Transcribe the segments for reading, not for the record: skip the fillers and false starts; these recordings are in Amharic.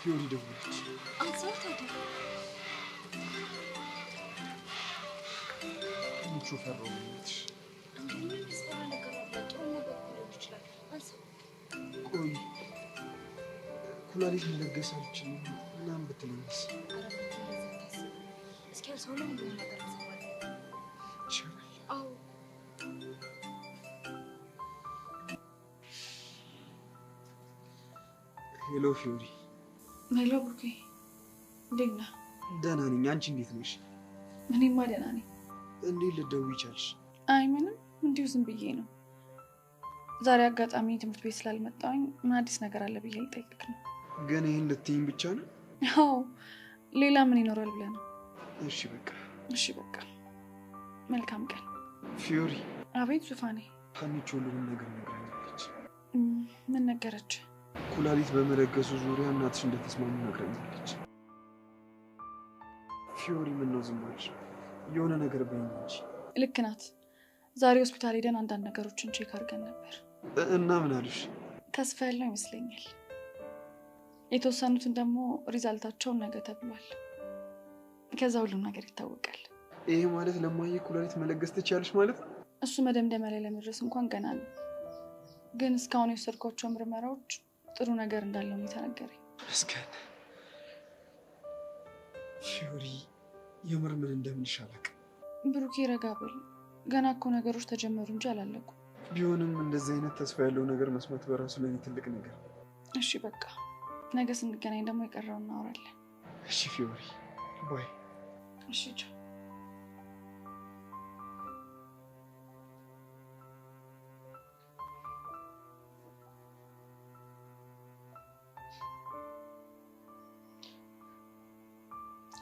ፊዮሪ ደወለች። አንሳት አይደል? ምቹ ፈራው ነች። ምን ይስራ ነገር አለ? ጥሩ ነገር ሊሆን ይችላል። አንሳ። ቆይ ኩላሊት መለገስ አልችልም ምናምን ብትለኝስ? እስኪ አንሳው ነው ምን ነገር ተሰማኝ? ይሻላል። አዎ ሄሎ ፊዮሪ። ሄሎ ብሩኬ፣ እንዴት ነህ? ደህና ነኝ። አንቺ እንዴት ነሽ? እኔማ ደህና ነኝ። እንዴት ልትደውይ ቻልሽ? አይ ምንም፣ እንዲሁ ዝም ብዬ ነው። ዛሬ አጋጣሚ ትምህርት ቤት ስላልመጣሁኝ ምን አዲስ ነገር አለ ብዬ ልጠይቅህ ነው። ግን ይሄን ልትይኝ ብቻ ነው? አዎ፣ ሌላ ምን ይኖራል ብለህ ነው? እሺ በቃ። እሺ በቃ። መልካም ቀን። ፊዮሪ። አቤት ዙፋኔ። ሀኒቾ ሁሉንም ነገር ነግራኛለች። ምን ነገረች? ኩላሊት በመለገሱ ዙሪያ እናትሽ እንደተስማሙ ነግራኛለች። ፊዮሪ ምን ነው ዝም አልሽ? የሆነ ነገር በይኝ እንጂ። ልክ ናት። ዛሬ ሆስፒታል ሄደን አንዳንድ ነገሮችን ቼክ አድርገን ነበር። እና ምን አሉሽ? ተስፋ ያለው ይመስለኛል። የተወሰኑትን ደግሞ ሪዛልታቸውን ነገ ተብሏል። ከዛ ሁሉም ነገር ይታወቃል። ይሄ ማለት ለማየ ኩላሊት መለገስ ትችያለሽ ማለት ነው? እሱ መደምደሚያ ላይ ለመድረስ እንኳን ገና ነው። ግን እስካሁን የወሰድኳቸው ምርመራዎች ጥሩ ነገር እንዳለው ነው የተነገረኝ። መስገን ፊዮሪ፣ የምር ምን እንደምልሽ አላውቅም። ብሩኬ ረጋ በል። ገና እኮ ነገሮች ተጀመሩ እንጂ አላለቁም። ቢሆንም እንደዚህ አይነት ተስፋ ያለው ነገር መስማት በራሱ ለኔ ትልቅ ነገር ነው። እሺ በቃ ነገ ስንገናኝ ደግሞ የቀረውን እናወራለን። እሺ ፊዮሪ፣ ባይ። እሺ ቻው።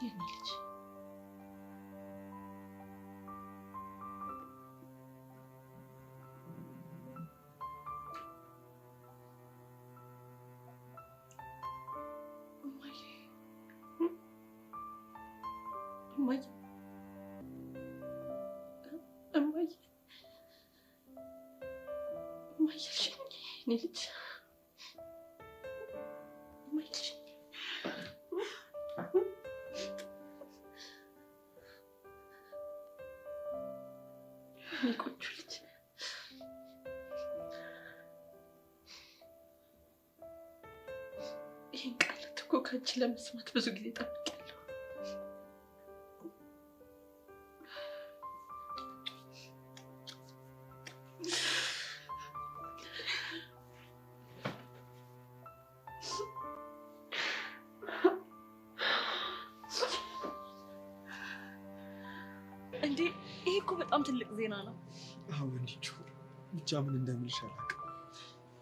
የኔ ልጅ እማዬ እማዬ የኔ ልጅ ቆንጆ ልጅ ይህን ቃላት እኮ ከአንቺ ለመስማት ብዙ ጊዜ ጠብቄያለሁ። እንዴ ይሄ እኮ በጣም ትልቅ ዜና ነው። አዎ እንዲቹ ብቻ ምን እንደምልሽ አላውቅም።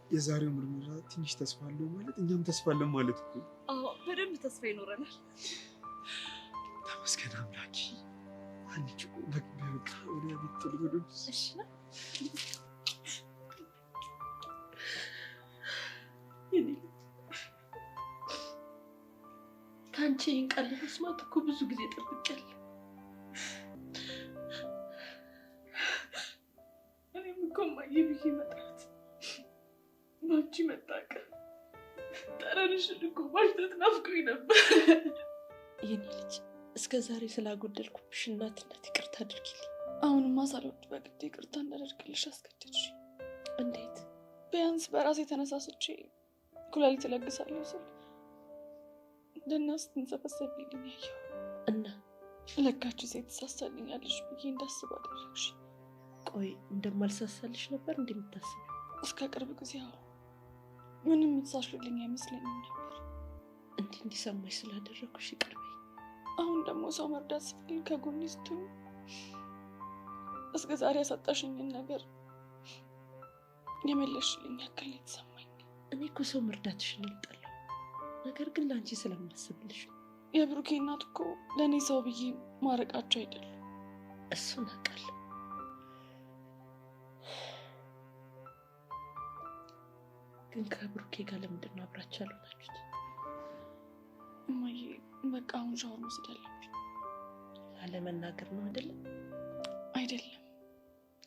የዛሬው ምርመራ ትንሽ ተስፋ አለው ማለት እኛም ተስፋ አለን ማለት እኮ። አዎ በደንብ ተስፋ ይኖረናል። ተመስገን አምላኬ። አንቺ በቃ ወደ ቤት ተልበሉ። እሺ ነው ከአንቺ ይህን ቃል ለመስማት እኮ ብዙ ጊዜ ጠብቄያለሁ። እኔም እኮ እማዬ ብዬ መጥራት ባንቺ መታቀፍ ጠረንሽን እኮ ማሽተት ናፍቆኝ ነበር። የኔ ልጅ እስከ ዛሬ ስላጎደልኩብሽ እናትነት ይቅርታ አድርጊልኝ። አሁንማ ሳልወድ በግድ ይቅርታ እንዳደርግልሽ አስገደድሽ። እንዴት? ቢያንስ በራሴ ተነሳስቼ ኩላሊት እለግሳለሁ ስል ደህና ስትንሰፈሰፊልኝ ያየሁ እና ለካች ሴት ትሳሳልኛለሽ ብዬ እንዳስብ አደረግሽ። ቆይ እንደማልሳሳልሽ ነበር እንደምታስብ? እስከ ቅርብ ጊዜ አዎ፣ ምንም የምትሳሽልኝ አይመስለኝም ነበር። እንዲሰማሽ ስላደረግኩሽ ይቅር በይኝ። አሁን ደግሞ ሰው መርዳት ስፈልግ ከጎኔ ስትሆኚ እስከ ዛሬ ያሳጣሽኝን ነገር የመለስሽልኝ ያክል የተሰማኝ። እኔ እኮ ሰው መርዳትሽን አልጠላሁም፣ ነገር ግን ለአንቺ ስለማስብልሽ ነው። የብሩኬ እናት እኮ ለእኔ ሰው ብዬ ማረቃቸው አይደለም። እሱን አውቃለሁ። ግን ከብሩኬ ጋር ለምንድን ነው አብራችሁ ያልሆናችሁት? እማዬ በቃ አሁን ሻወር መውሰድ አለብኝ። ላለመናገር ነው አይደለም? አይደለም።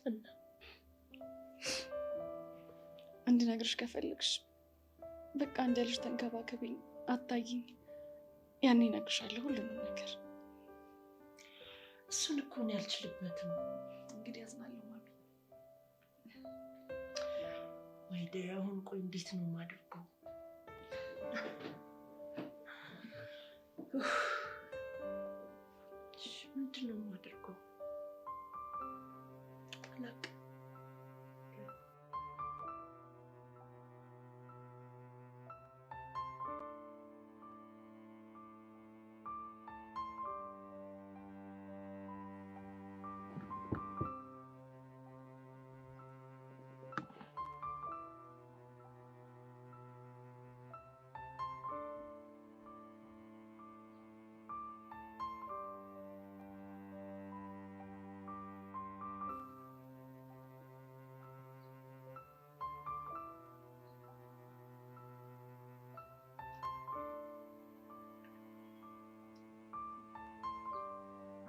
እና እንድነግርሽ ከፈለግሽ በቃ እንደ ልጅ ተንከባከቢኝ፣ አታይኝ። ያኔ እነግርሻለሁ ሁሉንም ነገር። እሱን እኮ ነው ያልችልበትም። እንግዲህ አዝናለሁ ማሚ። ወይኔ አሁን ቆይ እንዴት ነው የማደርገው? ምንድን ነው የማደርገው? አላውቅም።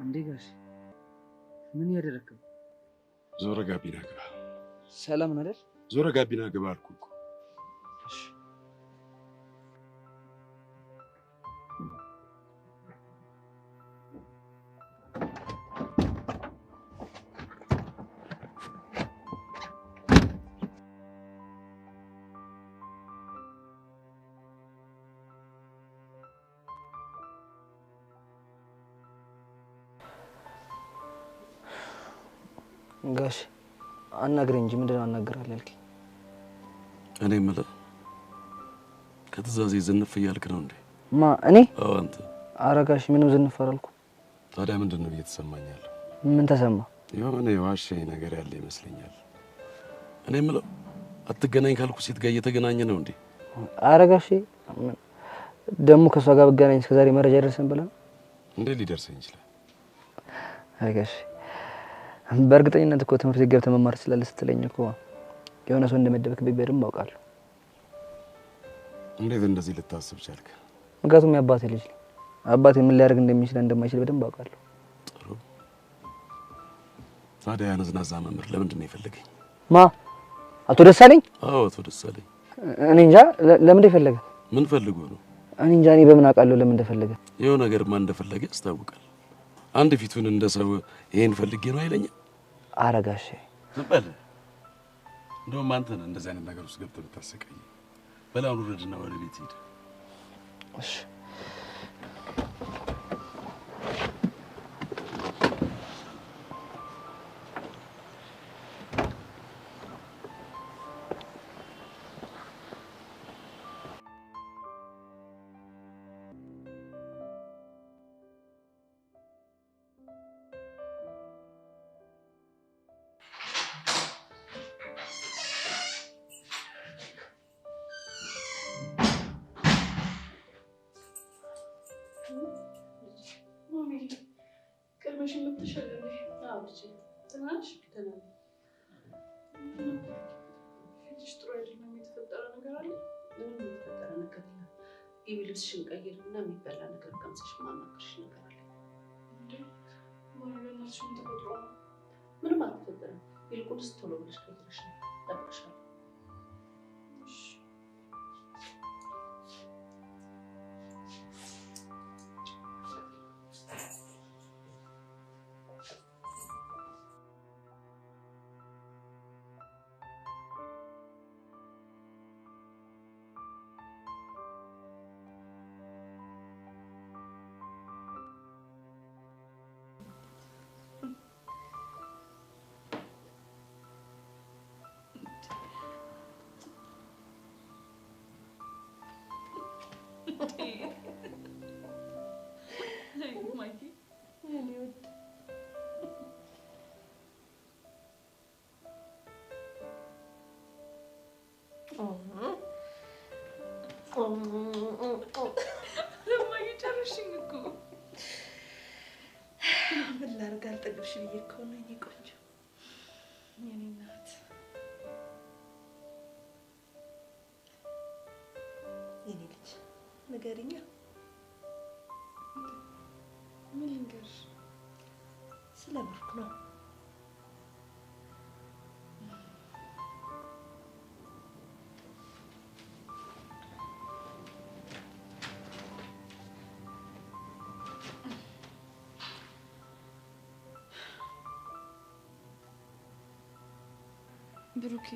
እንዴ ጋሽ ምን ያደረከው? ዞረ ጋቢና ግባ። ሰላም ነው አይደል? ዞረ ጋቢና ግባ አልኩህ እኮ። እሺ ጋሽ አናግረኝ እንጂ ምንድነው አናግራለህ ያልከኝ? እኔ የምልህ ከትእዛዜ ዝንፍ እያልክ ነው እንዴ? ማ እኔ? አዎ አንተ። ኧረ ጋሽ ምንም ዝንፍ አላልኩም። ታዲያ ምንድን ነው እየተሰማኛል? ምን ተሰማ? የሆነ የዋሸኝ ነገር ያለ ይመስለኛል። እኔ የምለው አትገናኝ ካልኩ ሴት ጋር እየተገናኘ ነው እንዴ? ኧረ ጋሽ ደግሞ ከሷ ጋር ብገናኝ እስከዛሬ መረጃ ደረሰን ብለህ እንዴ? ሊደርሰኝ ይችላል። አይ ጋሽ በእርግጠኝነት እኮ ትምህርት ቤት ገብተህ መማር ትችላለህ ስትለኝ እኮ የሆነ ሰው እንደመደበክብኝ በደንብ አውቃለሁ። እንዴት እንደዚህ ልታስብ ቻልክ? ምክንያቱም የአባቴ ልጅ ነኝ። አባቴ ምን ሊያደርግ እንደሚችል እንደማይችል በደንብ አውቃለሁ። ጥሩ። ታዲያ ያነዝናዛ መምህር ለምንድን ነው የፈለገኝ? ማ አቶ ደሳለኝ? አዎ አቶ ደሳለኝ። እኔ እንጃ ለምን እንደፈለገ። ምን ፈልጎ ነው? እኔ እንጃ። እኔ በምን አውቃለሁ ለምን እንደፈለገ? የሆነ ነገር ማን እንደፈለገ ያስታውቃል። አንድ ፊቱን እንደሰው ይሄን ፈልጌ ነው አይለኝም። ኧረ ጋሼ ዝም በል። እንደውም አንተ ነህ እንደዚህ አይነት ነገር ውስጥ ገብተህ ብታሰቃይ። በላውን ወረድና ወደ ቤት ሂድ። እሺ ቀድመሽ መጥተሻል እንዴ? አዎ ልጄ ትናንሽ ከተናል ፊትሽ ጥሩ አይደለም። የተፈጠረ ነገር አለ? ምንም የተፈጠረ ነገር የለም። ግቢ ልብስሽን ቀይሪና የሚበላ ነገር ቀምሰሽ ማናገርሽ ነገር አለ እንዴ? በእናትሽ ምን ተፈጥሮ ነው? ምንም አልተፈጠረም። ይልቁንስ ቶሎ ብለሽ ቀይረሽ ነው እጠብቅሻለሁ። እሺ ጨርሽኝ እኮ። ምን ላድርግ አልጠግብሽ ብዬ እኮ ነው የእኔ ቆንጆ። የኔ እናት የኔ ልጅ ንገሪኛ። ምን ልንገርሽ? ስለ ብሩክ ነው። ብሩኬ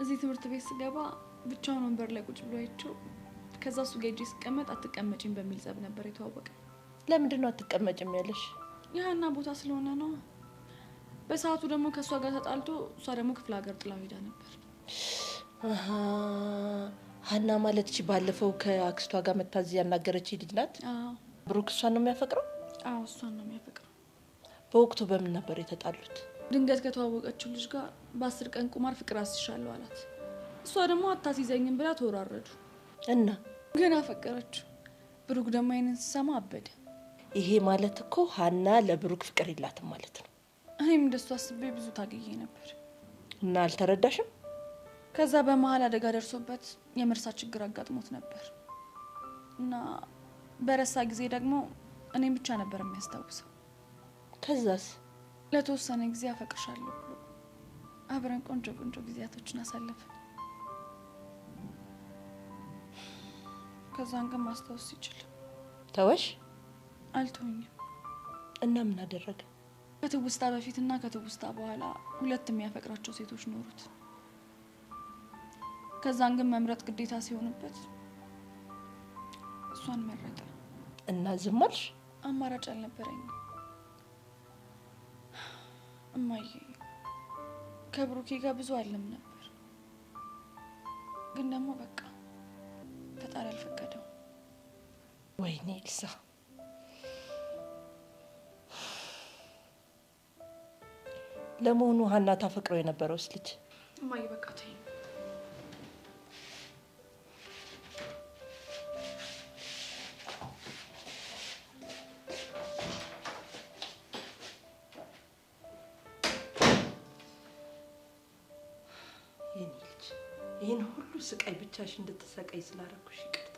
እዚህ ትምህርት ቤት ስገባ ብቻውን ወንበር ላይ ቁጭ ብሎ አይቼው ከዛ እሱ ጋር ሄጄ ስቀመጥ አትቀመጪም በሚል ጸብ ነበር የተዋወቀ። ለምንድን ነው አትቀመጭም ያለሽ? ያና ቦታ ስለሆነ ነው። በሰዓቱ ደግሞ ከሷ ጋር ተጣልቶ እሷ ደግሞ ክፍለ ሀገር ጥላ ሄዳ ነበር። ሀና ማለት እቺ ባለፈው ከአክስቷ ጋር መታዝ ያናገረች ልጅ ናት? አዎ። ብሩክ እሷን ነው የሚያፈቅረው? አዎ እሷን ነው የሚያፈቅረው። በወቅቱ በምን ነበር የተጣሉት? ድንገት ከተዋወቀችው ልጅ ጋር በ10 ቀን ቁማር ፍቅር አስይሻለሁ አላት። እሷ ደግሞ አታስይዘኝም ብላ ተወራረዱ እና ግን አፈቀረችው። ብሩክ ደግሞ አይነን ሲሰማ አበደ። ይሄ ማለት እኮ ሀና ለብሩክ ፍቅር የላትም ማለት ነው። እኔም እንደሱ አስቤ ብዙ ታግዬ ነበር እና አልተረዳሽም? ከዛ በመሃል አደጋ ደርሶበት የመርሳት ችግር አጋጥሞት ነበር እና በረሳ ጊዜ ደግሞ እኔም ብቻ ነበር የሚያስታውሰው። ከዛስ ለተወሰነ ጊዜ አፈቅርሻለሁ ብሎ አብረን ቆንጆ ጊዜያቶችን አሳለፍን። ከዛን ግን ማስታወስ ሲችል ተወሽ? አልተወኝም። እና ምን አደረገ? ከትውስታ በፊትና ከትውስታ በኋላ ሁለት የሚያፈቅራቸው ሴቶች ኖሩት። ከዛን ግን መምረጥ ግዴታ ሲሆንበት እሷን መረጠ። እና ዝም አልሽ? አማራጭ አልነበረኝም። እማዬ ከብሩኬ ጋር ብዙ አለም ነበር፣ ግን ደግሞ በቃ ፈጣሪ አልፈቀደው። ወይኔ ኤልሳ፣ ለመሆኑ ሀና ታፈቅረው የነበረውስ ልጅ? እማዬ በቃ ተይኝ። የኔ ልጅ ይህን ሁሉ ስቃይ ብቻሽ እንድትሰቃይ ስላደረኩሽ ይቅርታ።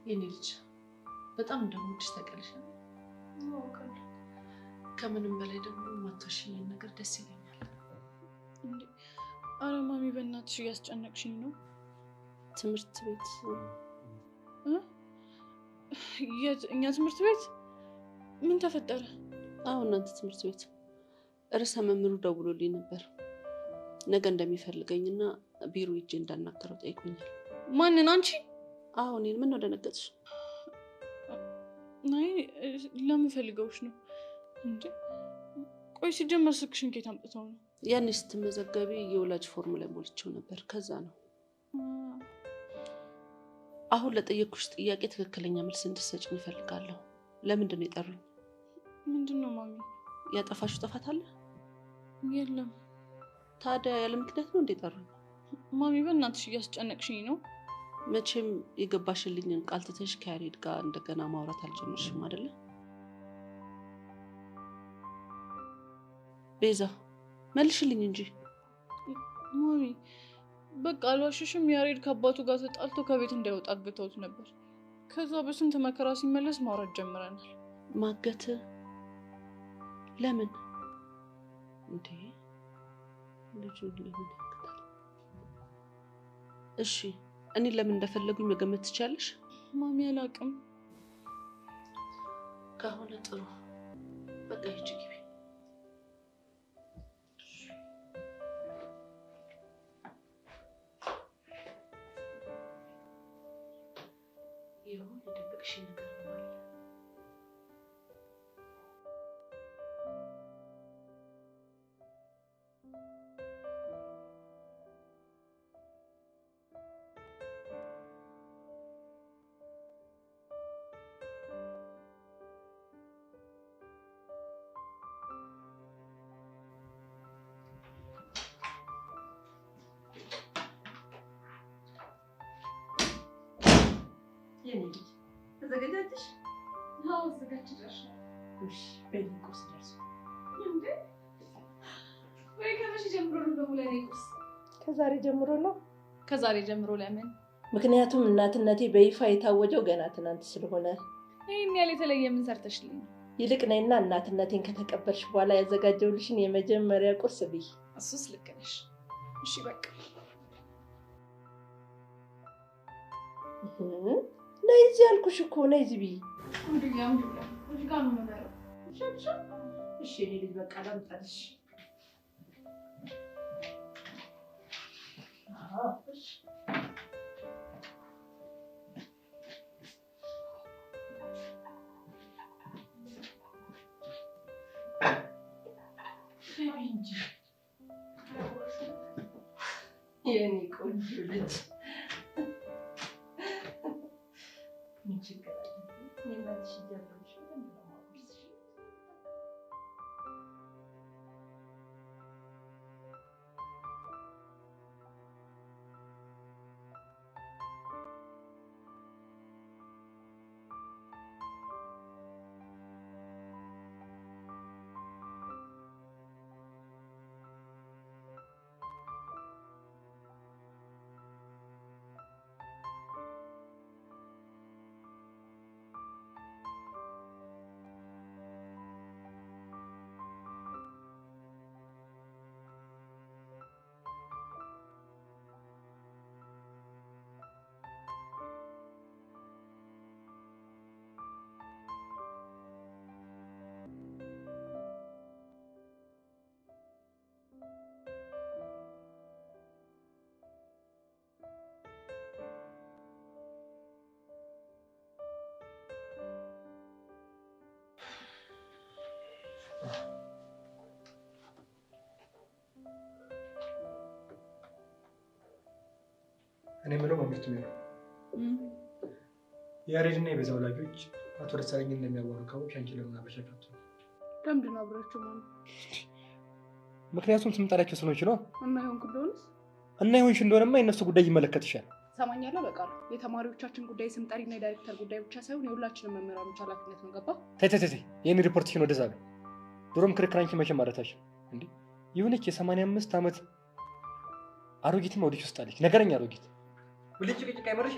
የኔ ልጅ በጣም እንደምወድሽ ታውቂያለሽ። ከምንም በላይ ደግሞ ማታሽኝ ነገር ደስ ይለኛል። እንዴ ኧረ ማሚ በእናትሽ እያስጨነቅሽኝ ነው። ትምህርት ቤት እኛ ትምህርት ቤት ምን ተፈጠረ? አሁን እናንተ ትምህርት ቤት ርዕሰ መምህሩ ደውሎልኝ ነበር። ነገ እንደሚፈልገኝና ቢሮ ሂጄ እንዳናገረው ጠይቆኛል። ማንን? አንቺ? አዎ እኔን። ምን ነው ደነገጥሽ? አይ ለምን ፈልገውሽ ነው እንዴ? ቆይ ሲጀመር ስልክሽን ከየት አምጥተው ነው? ያኔ ስትመዘገቢ የወላጅ ፎርም ላይ ሞልቼው ነበር፣ ከዛ ነው። አሁን ለጠየቅኩሽ ጥያቄ ትክክለኛ መልስ እንድትሰጪኝ እፈልጋለሁ። ለምንድን ነው የጠሩኝ? ምንድን ነው ማሚ? ያጠፋሽው ጥፋት አለ? የለም። ታዲያ ያለ ምክንያት ነው እንዴ ጠሩኝ? ማሚ በእናትሽ እያስጨነቅሽኝ ነው። መቼም የገባሽልኝን ቃል ትተሽ ከያሬድ ጋር እንደገና ማውራት አልጀመርሽም አይደለ? ቤዛ መልሽልኝ እንጂ። ማሚ በቃ አልዋሽሽም። ያሬድ ከአባቱ ጋር ተጣልቶ ከቤት እንዳይወጣ አግተውት ነበር። ከዛ በስንት መከራ ሲመለስ ማውራት ጀምረናል። ማገት? ለምን እንዴ? ልጁ ለምን ያገታል? እሺ እኔ ለምን እንደፈለጉኝ መገመት ትችያለሽ? ማሚ አላውቅም። ከሆነ ጥሩ በቃ ሂጂ ግቢ። ይሁን የደበቅሽ ነገር ነው አለ። የኔ ልጅ ተዘጋጃችሽ? አዎ ተዘጋጅተሽ። እሺ በይ ቁርስ ደርሷል። እንዴ ወይ ከመቼ ጀምሮ ነው ደግሞ ለኔ ቁርስ? ከዛሬ ጀምሮ ነው። ከዛሬ ጀምሮ ለምን? ምክንያቱም እናትነቴ በይፋ የታወጀው ገና ትናንት ስለሆነ። ይሄን ያለ የተለየ ምን ሰርተሽልኝ? ይልቅ ነይና እናትነቴን ከተቀበልሽ በኋላ ያዘጋጀውልሽን የመጀመሪያ ቁርስ ብይ። እሱስ ልክ ነሽ። እሺ በቃ ነይ እዚህ ያልኩሽ እኮ ነይ እዚህ ብይ። እሺ እኔ ልጅ በቃ ላምጣልሽ። የኔ ቆንጆ ልጅ ምን ችግር አለ? የማትሽ ጀምሮሽ እኔ ምለው ማምርት ነው ያሬድና የበዛ ወላጆች አቶ ደሳለኝ እንደሚያወሩ ካወቅሽ አንቺ ለምን አበሻሻቱ? ለምንድን ነው አብራችሁ ማለት? ምክንያቱም ስምጣላቸው ሰዎች ነው እና ይሆንክ እንደሆነስ እና ይሆንሽ እንደሆነማ የነሱ ጉዳይ ይመለከትሻል። ሰማኛለሁ። በቃ የተማሪዎቻችን ጉዳይ ስምጣሪና የዳይሬክተር ጉዳይ ብቻ ሳይሆን የሁላችንም መምህራኖች ኃላፊነት ነው። ገባ? ተይ የኔ ሪፖርትሽን ወደዛ ነው። ድሮም ክርክር አንቺ መቼም ማለታሽ እንዴ ይሁንች የ85 ዓመት አሮጊትም ወዲህ ውስጥ አለች። ነገረኛ አሮጊት ብልጭ ብጭ ካይመርሽ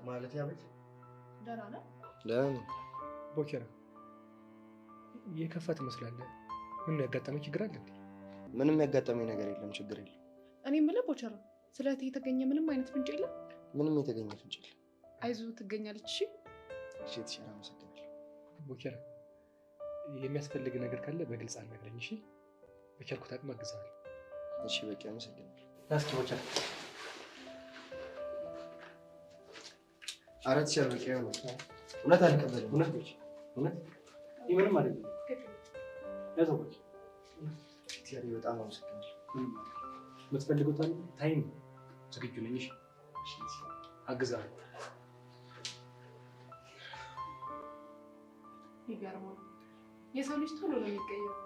ማለት ያቤት ደህና ነህ? ደህና ቦኬራ የከፋ ትመስላለህ። ምን ያጋጠመኝ ችግር አለ እንዴ? ምንም ያጋጠመኝ ነገር የለም። ችግር የለም። እኔ የምልህ ቦቸራ ስለ እህቴ የተገኘ ምንም አይነት ፍንጭ የለም? ምንም የተገኘ ፍንጭ የለም። አይዞህ ትገኛለች። እሺ የተሻለ አመሰግናለሁ። ቦኬራ የሚያስፈልግ ነገር ካለ በግልጽ አልነግረኝ። እሺ በቻልኩት አቅም አግዛለሁ። እሺ በቃ አመሰግናለሁ። ናስኪ ቦኬራ አራት ሺህ በቃ ነው። እውነት አልቀበልም። እውነት ምንም አይደለም። ያዘውች እግዚአብሔር በጣም አመሰግናለሁ። የምትፈልጉት ታይም ዝግጁ ነኝ። እሺ አግዛለሁ። ይገርማል። የሰው ልጅ ቶሎ ነው የሚቀየረው።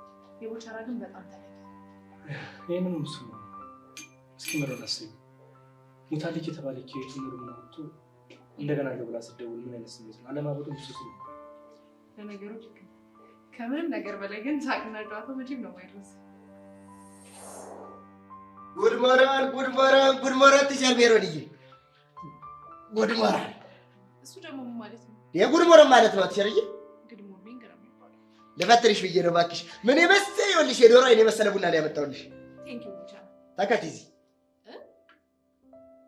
የቦቸራ ግን በጣም ተለየ። ይሄንን ሙሱ እስኪ መረዳ አስቢ። ሙታለች የተባለች የትምሩ ምናውጡ እንደገና ለብላ ስትደውል ምን አይነት ስሜት ነው? አለማበጡ ሙሱ ነው። ለነገሩ ከምንም ነገር በላይ ግን ሳቅና ጨዋታው መቼም ነው የማይረሳ። ጉድ ሞራል ትሻል ቢሮንዬ ጉድ ሞራል። እሱ ደግሞ ምን ማለት ነው? የጉድ ሞራል ማለት ነው። አትሸርዬ ጉድ ሞርኒንግ ነው የሚባለው። ለፈትርሽ ብዬ ነው እባክሽ። ምን የመሰለ ይኸውልሽ የዶሮ አይን የመሰለ ቡና ላይ ያመጣሁልሽ። ቴንክ ዩ ቦቸራ። ታካቲዚ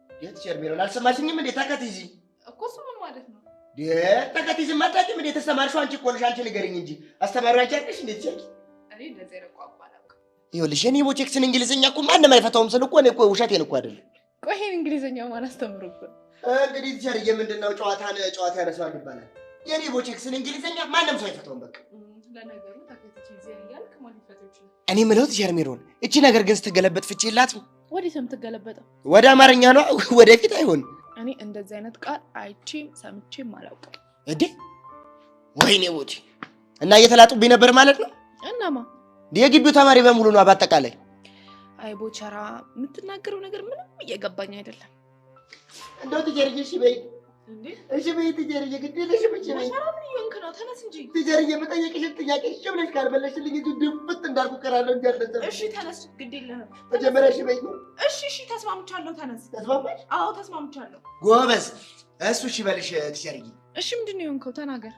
የትሸር ቢሮን አልሰማሽኝም እንዴ? ታካቲዚ እኮ እሱ ምን ማለት ነው? ታካቲዚ ማጣቂ ምን የተሰማርሽው አንቺ እኮ ነሽ። አንቺ ንገሪኝ እንጂ አስተማሪው አንቺ አይደለሽ እንዴ? ትሸር እኔ እንደዚህ አይረቋም አላውቅም። ይኸውልሽ የኔ ቦቼክስን እንግሊዝኛ እኮ ማንም አይፈታውም ስል እኮ እኔ እኮ ውሸቴን እኮ አይደለም። ቆይ ይሄን እንግሊዝኛው ማን አስተምሮበት? እንግዲህ ትሸርዬ ምንድነው ጨዋታ ያነሳዋል ይባላል። የኔ ቦቼክስን እንግሊዝኛ ማንም ሰው አይፈታውም። በቃ ለነገሩ ታካቲዚ ያልክ ማን ይፈታው ይችላል? እኔ የምለው ትሸር ሜሮን እቺ ነገር ግን ስትገለበጥ ፍቺ የላትም። ወዴት ነው የምትገለበጠው? ወደ አማርኛ ነው፣ ወደፊት አይሆን። እኔ እንደዚህ አይነት ቃል አይቼም ሰምቼም አላውቅም። እንዴ ወይኔ ቦቼ እና እየተላጡብኝ ነበር ማለት ነው። እናማ የግቢው ተማሪ በሙሉ ነው በአጠቃላይ። አይ ቦቸራ የምትናገረው ነገር ምንም እየገባኝ አይደለም። እንደው ትጀርጂ እሺ በይ። እሺ በይ ትጀርዬ፣ ግድ የለሽም። እሺ በይ ምን እየሆንክ ነው? ተነስ እንጂ ትጀርዬ፣ የምጠይቅሽን ጥያቄ እሺ ብለሽ ካልመለስሽልኝ እዚሁ ድፍት እንዳልኩ እቀራለሁ እንጂ አልነሳም። እሺ ተነስ፣ ግድ የለህም። መጀመሪያ እሺ በይ። እሺ ተስማምቻለሁ። ተነስ። ተስማማሽ? አዎ ተስማምቻለሁ። ጎበዝ። እሱ እሺ በልሽ ትጀርዬ። እሺ ምንድን ነው የሆንከው? ተናገር።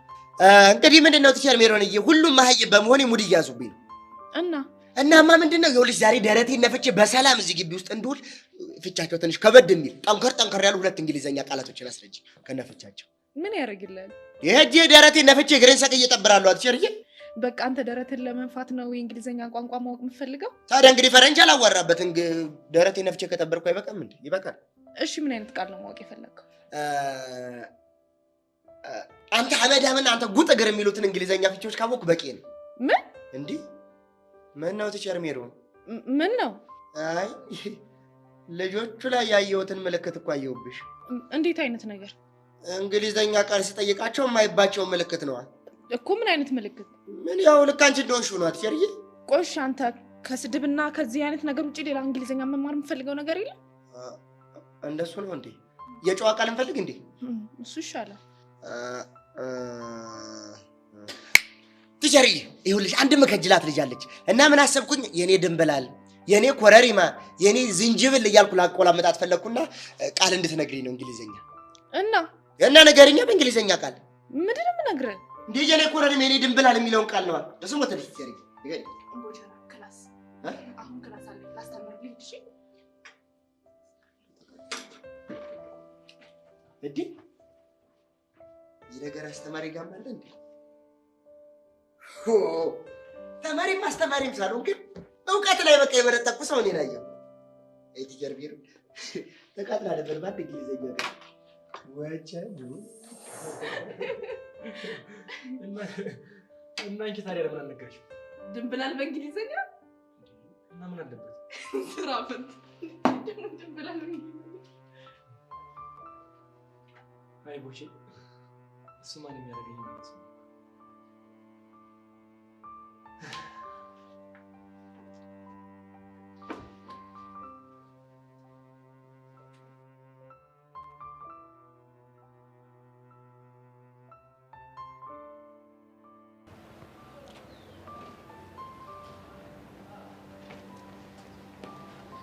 እንግዲህ ምንድን ነው ትጀር ሜሮንዬ፣ ሁሉም መሀይብ በመሆኔ ሙድ እያዙብኝ ነው። እናማ ምንድን ነው ይኸውልሽ፣ ዛሬ ደረቴን ነፍቼ በሰላም እዚህ ግቢ ውስጥ እንድውል ፍቻቸው ትንሽ ከበድ የሚል ጠንከር ያሉ 2 እንግሊዘኛ ቃላቶችን አስረጅ ከነፍቻቸው። ምን ያደርግልሃል? የሄጄ ደረቴን ነፍቼ እግሬን ሰቅዬ እጠብራለሁ። አትሸርዬ፣ በቃ አንተ ደረትን ለመንፋት ነው የእንግሊዘኛ ቋንቋ ማወቅ የምትፈልገው? ታዲያ እንግዲህ ፈረንጅ አላዋራበት ደረቴን ነፍቼ ከጠበርኩ አይበቃም እንዴ? ይበቃል። እሺ ምን አይነት ቃል ነው ማወቅ የፈለግከው? አንተ ሐመዳምና አንተ ጉጥ እግር የሚሉትን እንግሊዘኛ ፍቺዎች ካወቅኩ በቂ ነው። ምን እንዴ? ምን ነው ትቸር ሜሮን? ምን ነው? አይ ልጆቹ ላይ ያየሁትን ምልክት እኮ አየሁብሽ። እንዴት አይነት ነገር? እንግሊዘኛ ቃል ሲጠይቃቸው የማይባቸው ምልክት ነዋ እኮ። ምን አይነት ምልክት? ምን ያው ልክ አንቺ እንደሆንሽ ነው ትቸርዬ። ቆሽ አንተ ከስድብና ከዚህ አይነት ነገር ውጪ ሌላ እንግሊዘኛ መማር የምፈልገው ነገር የለም? እንደሱ ነው እንዴ? የጨዋ ቃል እንፈልግ እንዴ? እሱ ይሻላል። ትቸርዬ ይኸውልሽ አንድ መከጅላት ልጅ አለች እና ምን አሰብኩኝ፣ የኔ ድንብላል፣ የኔ ኮረሪማ፣ የኔ ዝንጅብል እያልኩ ላቆላመጣት ፈለግኩና ቃል እንድትነግሪኝ ነው እንግሊዘኛ። እና ነገርኛ በእንግሊዘኛ ቃል ምንድን ነው የምነግርህ? እንዴ የኔ ኮረሪማ፣ የኔ ድንብላል የሚለውን ቃል ነዋ። እሱ ሞተልሽ ትቸርዬ። አሁን ክላስ አለ ላስተምርልህ። እሺ እንዴ ይህ ነገር አስተማሪ ጋር አለ እንዴ? ተማሪም አስተማሪም ሳልሆን ግን እውቀት ላይ በቃ የበረጠኩ ሰው እኔን አየሁ። አይ ትጀር ቢሩ ተቃጥላ ነበር ባንድ እንግሊዘኛ ጋር ወቸዱ እና አንቺ ታዲያ ለምን አልነገርሽም? ድንብላል በእንግሊዘኛ እና ምን አለበት? ስራ ፈት ድንብላል በእንግሊዘኛ። አይ ቦቼ እሱ ማን የሚያደርገኝ ማለት ነው?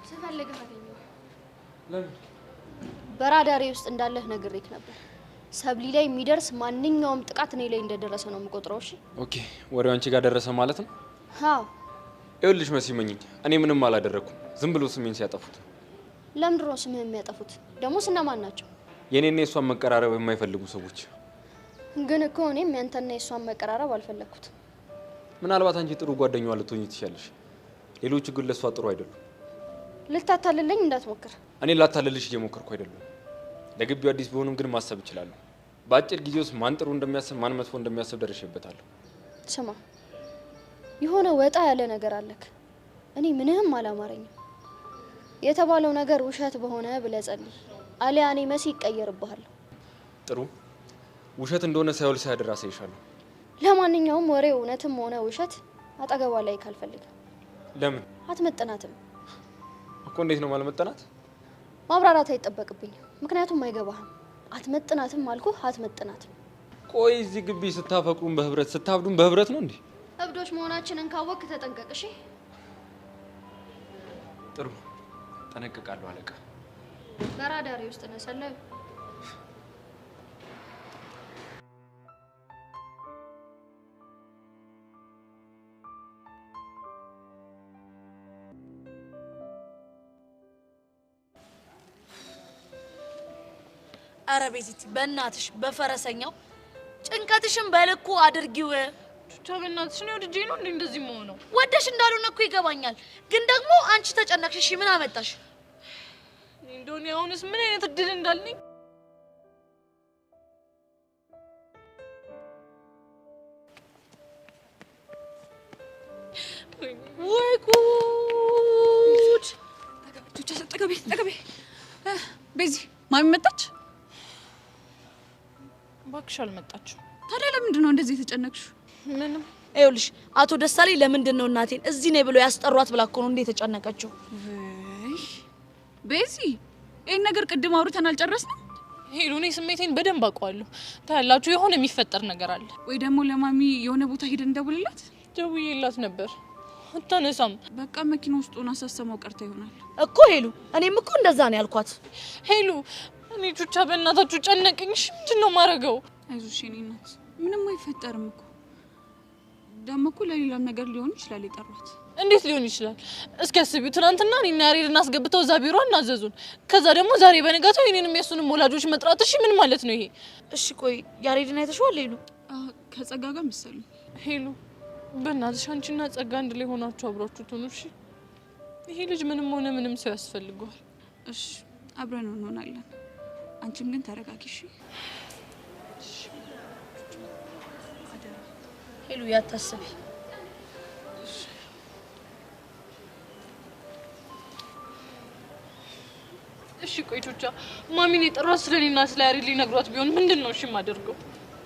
ስፈልግህ አገኘሁ። ለምን? በራዳሬ ውስጥ እንዳለህ ነግሬክ ነበር። ሰብሊ ላይ የሚደርስ ማንኛውም ጥቃት እኔ ላይ እንደደረሰ ነው የምቆጥረው። እሺ ኦኬ። ወሬው አንቺ ጋር ደረሰ ማለት ነው? አዎ። ይኸውልሽ መሲ መኝኝ፣ እኔ ምንም አላደረኩም። ዝም ብሎ ስሜን ሲያጠፉት። ለምንድን ነው ስምህን የሚያጠፉት? ደግሞ እነማን ናቸው? የኔና የሷን መቀራረብ የማይፈልጉ ሰዎች። ግን እኮ እኔም ያንተና የሷን መቀራረብ አልፈለኩት። ምናልባት አንቺ ጥሩ ጓደኛዋ ልትሆኚ ትችያለሽ። ሌሎቹ ግን ለሷ ጥሩ አይደሉም። ልታታልለኝ እንዳትሞክር። እኔ ላታልልሽ እየሞከርኩ አይደለም። ለግቢው አዲስ ቢሆንም ግን ማሰብ እችላለሁ። በአጭር ጊዜ ውስጥ ማን ጥሩ እንደሚያስብ ማን መጥፎ እንደሚያስብ ደርሼበታለሁ። ስማ፣ የሆነ ወጣ ያለ ነገር አለክ። እኔ ምንም አላማረኝም። የተባለው ነገር ውሸት በሆነ ብለህ ጸልይ፣ አሊያ እኔ መሲ ይቀየርብሃል። ጥሩ ውሸት እንደሆነ ሳይውል ሳያድር አሳይሻለሁ። ለማንኛውም ወሬው እውነትም ሆነ ውሸት አጠገቧ ላይ ካልፈልግ። ለምን? አትመጥናትም እኮ። እንዴት ነው ማልመጠናት? ማብራራት አይጠበቅብኝም፣ ምክንያቱም አይገባህም። አትመጥናትም አልኩህ፣ አትመጥናትም። ቆይ እዚህ ግቢ ስታፈቅሩም በህብረት ስታብዱም በህብረት ነው እንዴ? እብዶች መሆናችንን ካወቅ ተጠንቀቅ። እሺ ጥሩ ጠነቅቃለሁ አለቃ። በራዳሪ ውስጥ ነው ሰላዩ። አረ ቤዚቲ በእናትሽ በፈረሰኛው ጭንቀትሽን በልኩ አድርጊው። በእናትሽ ነው ወድጄ ነው እንደዚህ መሆነው። ወደሽ እንዳልሆነ እኮ ይገባኛል፣ ግን ደግሞ አንቺ ተጨነቅሽ። እሺ ምን አመጣሽ? እንደሆነ አሁንስ ምን አይነት እድል እንዳልኝ። ወይ ጉድ! ተገቢ ቤዚ ማሚ መጣች? እባክሽ አልመጣችም። ታዲያ ለምንድን ነው እንደዚህ የተጨነቅሽው? ምንም። ይኸውልሽ አቶ ደሳሌ ለምንድን ነው እናቴን እዚህ ነይ ብሎ ያስጠሯት ብላ እኮ ነው እንዴ የተጨነቀችው። ቤዚ ይሄን ነገር ቅድም አውርተን አልጨረስንም? ሄሉ እኔ ስሜቴን በደንብ አውቀዋለሁ። ታያላችሁ የሆነ የሚፈጠር ነገር አለ። ወይ ደግሞ ለማሚ የሆነ ቦታ ሄደን እንደውልላት። ደውዬላት ነበር አታነሳም። በቃ መኪና ውስጥ ሆና ሳሰማው ቀርታ ይሆናል እኮ ሄሉ። እኔም እኮ እንደዛ ነው ያልኳት። ሄሉ እኔ ቹቻ በእናታችሁ ጨነቀኝ። እሺ ምንድነው ማረገው? አይዞሽ የኔ እናት ምንም አይፈጠርም እኮ። ደግሞ እኮ ለሌላም ነገር ሊሆን ይችላል የጠሯት። እንዴት ሊሆን ይችላል? እስኪ አስቢው። ትናንትና እኔና ያሬድን አስገብተው እዛ ቢሮ እናዘዙን። ከዛ ደግሞ ዛሬ በነጋታው እኔንም የሱንም ወላጆች መጥራት። እሺ ምን ማለት ነው ይሄ? እሺ ቆይ ያሬድን አይተሽዋል ሄሉ? ከጸጋ ጋር መሰለኝ። ሄሉ በእናትሽ አንቺና ጸጋ አንድ ላይ ሆናችሁ አብራችሁ ትሆኑ። እሺ ይሄ ልጅ ምንም ሆነ ምንም ሰው ያስፈልገዋል። እሺ አብረን እንሆናለን። አንቺም ግን ተረጋጊ እሺ? ሄሉ ያታስቢ። እሺ ቆይ ቹቻ ማሚን የጠሯት ስለኔና ስለ ያሬድ ሊነግሯት ቢሆን ምንድነው እሺ ማደርገው?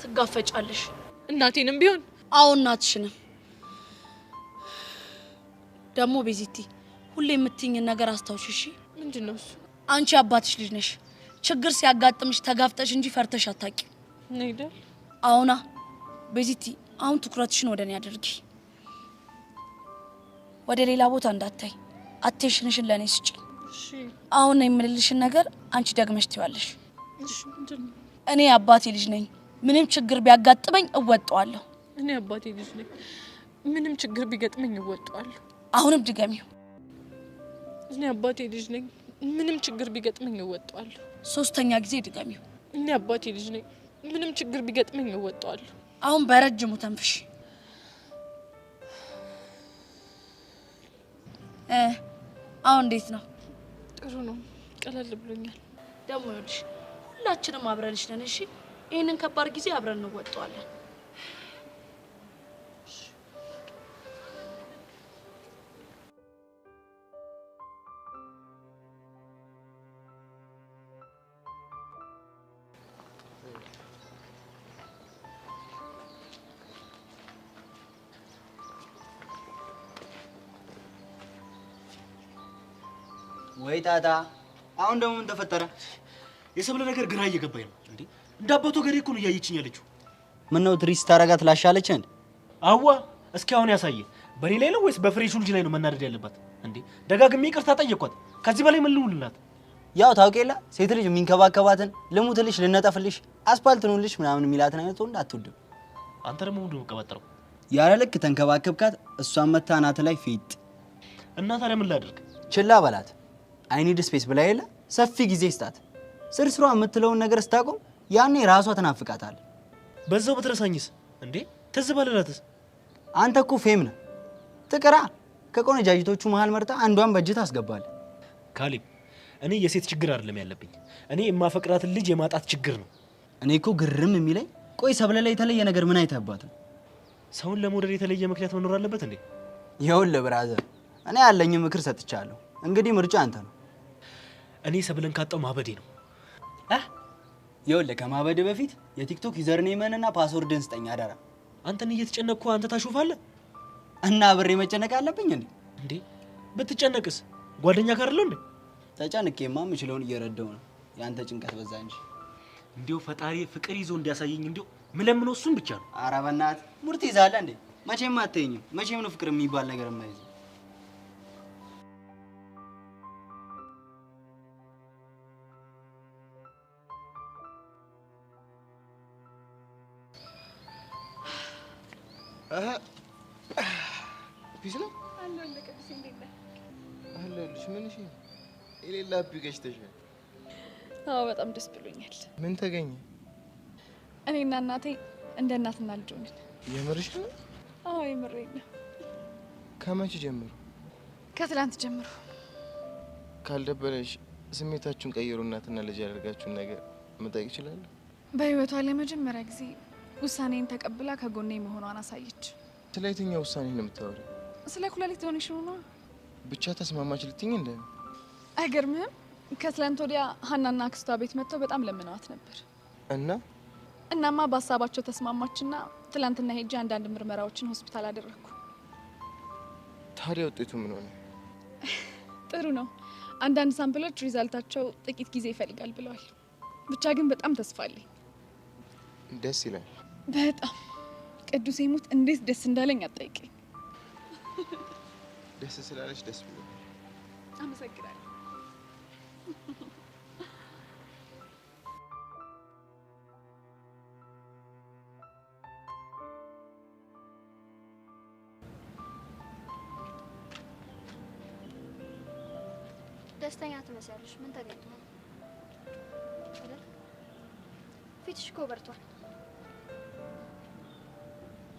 ትጋፈጫለሽ? እናቴንም ቢሆን? አዎ እናትሽንም። ደግሞ ቤዚቲ ሁሌ የምትይኝ ነገር አስታውሽ እሺ? ምንድነው እሱ? አንቺ አባትሽ ልጅ ነሽ። ችግር ሲያጋጥምሽ ተጋፍጠሽ እንጂ ፈርተሽ አታቂ። ነይደ አሁና ቤዚቲ አሁን ትኩረትሽን ወደኔ አድርጊ። ወደ ሌላ ቦታ እንዳታይ። አቴንሽንሽን ለኔ ስጪ። እሺ አሁን የምልልሽን ነገር አንቺ ደግመሽ ትይዋለሽ። እሺ ምንድነው? እኔ አባቴ ልጅ ነኝ። ምንም ችግር ቢያጋጥመኝ እወጣዋለሁ። እኔ አባቴ ልጅ ነኝ። ምንም ችግር ቢገጥመኝ እወጣዋለሁ። አሁንም ድገሚው። እኔ አባቴ ልጅ ነኝ። ምንም ችግር ቢገጥመኝ እወጣዋለሁ። ሶስተኛ ጊዜ ድገሚው። እኔ አባቴ ልጅ ነኝ። ምንም ችግር ቢገጥመኝ እወጣዋለሁ። አሁን በረጅሙ ተንፍሽ። አሁን እንዴት ነው? ጥሩ ነው። ቀለል ብሎኛል። ደግሞ ይኸውልሽ ሁላችንም አብረንሽ ነን እሺ? ይሄንን ከባድ ጊዜ አብረን እንወጣዋለን። ወይ ጣጣ አሁን ደግሞ ምን ተፈጠረ? የሰብለ ነገር ግራ እየገባኝ ነው። እንዴ እንዳባቶ ገሬ እኮ ነው እያየችኝ ያለችው። ምን ነው ትሪስ ታረጋት ላሻለች እንዴ? አዋ እስኪ አሁን ያሳየ። በኔ ላይ ነው ወይስ በፍሬሹ ልጅ ላይ ነው መናደድ ያለባት? እንዴ ደጋግሜ ይቅርታ ጠየቅኳት። ከዚህ በላይ ምን ልሁንላት? ያው ታውቄላ ሴት ልጅ የሚንከባከባትን ልሙትልሽ፣ ልነጠፍልሽ፣ አስፓልት ነውልሽ ምናምን የሚላትን አይነት ወንድ አትወድም። አንተ ደግሞ ምንድን ነው ቀበጠረው? ያለ ልክ ተንከባከብካት፣ እሷን መታ ናት ላይ ፊት እና ታዲያ ምን ላድርግ? ችላ በላት። አይ ኒድ ስፔስ ብላ የለ ሰፊ ጊዜ ስጣት። ስርስሯ የምትለውን ነገር ስታቆም ያኔ ራሷ ተናፍቃታል። በዛው በትረሳኝስ እንዴ ትዝ ባለላትስ? አንተ እኮ ፌም ነህ። ትቅራ ከቆነጃጅቶቹ መሃል መርጣ አንዷን በእጅት አስገባል። ካሌብ እኔ የሴት ችግር አይደለም ያለብኝ። እኔ የማፈቅራትን ልጅ የማጣት ችግር ነው። እኔ እኮ ግርም የሚለኝ ቆይ ሰብለ ላይ የተለየ ነገር ምን አይተህባት? ሰውን ለመውደድ የተለየ ምክንያት መኖር አለበት እንዴ? ይኸውልህ ብራዘር እኔ ያለኝ ምክር ሰጥቻለሁ። እንግዲህ ምርጫ አንተ ነው። እኔ ሰብለን ካጣው ማበዴ ነው። ይኸውልህ ከማበድ በፊት የቲክቶክ ዩዘር ኔምህንና ፓስወርድን ስጠኝ አደራ። አንተን እየተጨነቅኩ አንተ ታሾፋለህ እና ብሬ መጨነቅ አለብኝ እንዴ? እንዴ ብትጨነቅስ ጓደኛ ጋር አይደል እንዴ? ተጨንቄማ የምችለውን እየረዳው ነው። ያንተ ጭንቀት በዛ እንጂ። እንዴው ፈጣሪ ፍቅር ይዞ እንዲያሳየኝ እንዴው ምለምነው እሱን ብቻ ነው። ኧረ በእናትህ ሙርት ይዛለ እንዴ? መቼም አትተኝም። መቼም ነው ፍቅር የሚባል ነገር የማይዘው። ቢስላ አለልሽ። ምን እሺ የሌላ ቢገሽተሻል? አዎ በጣም ደስ ብሎኛል። ምን ተገኘ? እኔና እናቴ እንደ እናትና ልጅ ሆነን። የምርሽ ነው? አዎ የምሬን ነው። ከመቼ ጀምሮ? ከትላንት ጀምሮ። ካልደበረሽ ስሜታችሁን ቀይሩ። እናትና ልጅ ያደርጋችሁን ነገር መጠየቅ እችላለሁ? በህይወቷ ለመጀመሪያ ጊዜ ውሳኔን ተቀብላ ከጎኔ መሆኗን አሳየች። ስለ የትኛው ውሳኔ ነው የምታወሪው? ስለ ኩላሊት ዶኔሽን ነው። ብቻ ተስማማች ልትኝ እንደ አይገርምህም? ከትላንት ወዲያ ሀናና አክስቷ ቤት መጥተው በጣም ለምነዋት ነበር እናማ በሀሳባቸው ተስማማችና ትላንትና ሄጄ አንዳንድ ምርመራዎችን ሆስፒታል አደረኩ። ታዲያ ውጤቱ ምን ሆነ? ጥሩ ነው። አንዳንድ ሳምፕሎች ሪዛልታቸው ጥቂት ጊዜ ይፈልጋል ብለዋል። ብቻ ግን በጣም ተስፋ አለኝ። ደስ ይላል። በጣም ቅዱስ ይሙት እንዴት ደስ እንዳለኝ አትጠይቀኝ። ደስ ስላለሽ ደስ ብሎኛል። አመሰግናለሁ። ደስተኛ ትመስያለሽ። ምን ተገኝቶ ነው? ፊትሽ እኮ በርቷል።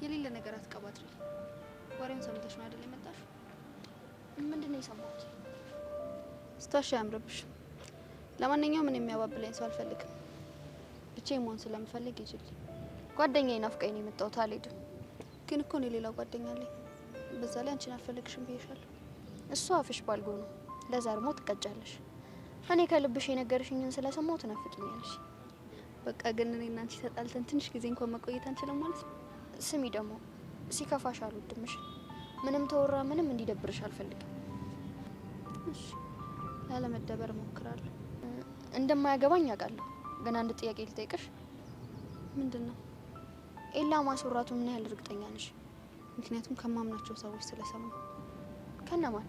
የሌለ ነገር አትቀባጥሪ። ወሬውን ሰምተሽ ነው አይደል የመጣሽው? ምንድን ነው የሰማሁት? ስታሽ ያምርብሽ። ለማንኛውም ምን የሚያባብለኝ ሰው አልፈልግም። ብቻዬን መሆን ስለምፈልግ ይችላል። ጓደኛዬ ናፍቀኝ ነው የመጣሁት። አልሄድም። ግን እኮ እኔ ሌላ ጓደኛ አለኝ። በዛ ላይ አንቺን አልፈልግሽም ብዬሻለሁ። እሱ አፍሽ ባልጎ ነው። ለዛ ደግሞ ትቀጫለሽ። እኔ ከልብሽ የነገርሽኝን ስለሰማሁ ትናፍቂኛለሽ። በቃ ግን እኔ እና አንቺ ተጣልተን ትንሽ ጊዜ እንኳን መቆየት አንችልም ማለት ነው? ስሚ ደግሞ ሲከፋሽ አልወድምሽ። ምንም ተወራ ምንም እንዲደብርሽ አልፈልግም። እሺ ላለመደበር እሞክራለሁ። እንደማያገባኝ አውቃለሁ። ግን አንድ ጥያቄ ልጠይቅሽ። ምንድነው? ኤላ ማስወራቱ ምን ያህል እርግጠኛ ነሽ? ምክንያቱም ከማምናቸው ሰዎች ስለሰማሁ። ከነማን?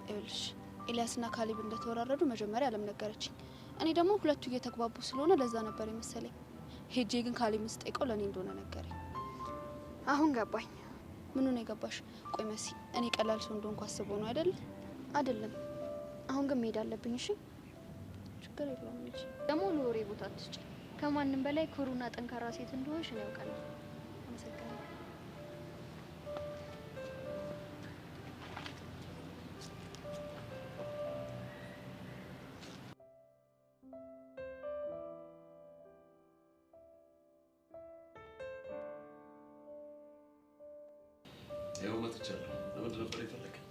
ይኸውልሽ ኤልያስና ካሌብ እንደተወራረዱ መጀመሪያ አለም ነገረችኝ። እኔ ደግሞ ሁለቱ እየተግባቡ ስለሆነ ለዛ ነበር የመሰለኝ። ሄጄ ግን ካሌብን ስጠይቀው ለኔ እንደሆነ ነገረኝ። አሁን ገባኝ። ምኑ ነው የገባሽ? ቆይ መሲ፣ እኔ ቀላል ሰው እንደሆንኩ አስቦ ነው አይደል? አይደለም። አሁን ግን መሄድ አለብኝ። እሺ ችግር የለውም እንጂ ደግሞ ለወሬ ቦታ አትስጪ። ከማንም በላይ ኩሩና ጠንካራ ሴት እንደሆንሽ ነው ያውቃለሁ። አመሰግናለሁ። ያው መጥቻለሁ። ለምንድን ነበር የፈለከኝ?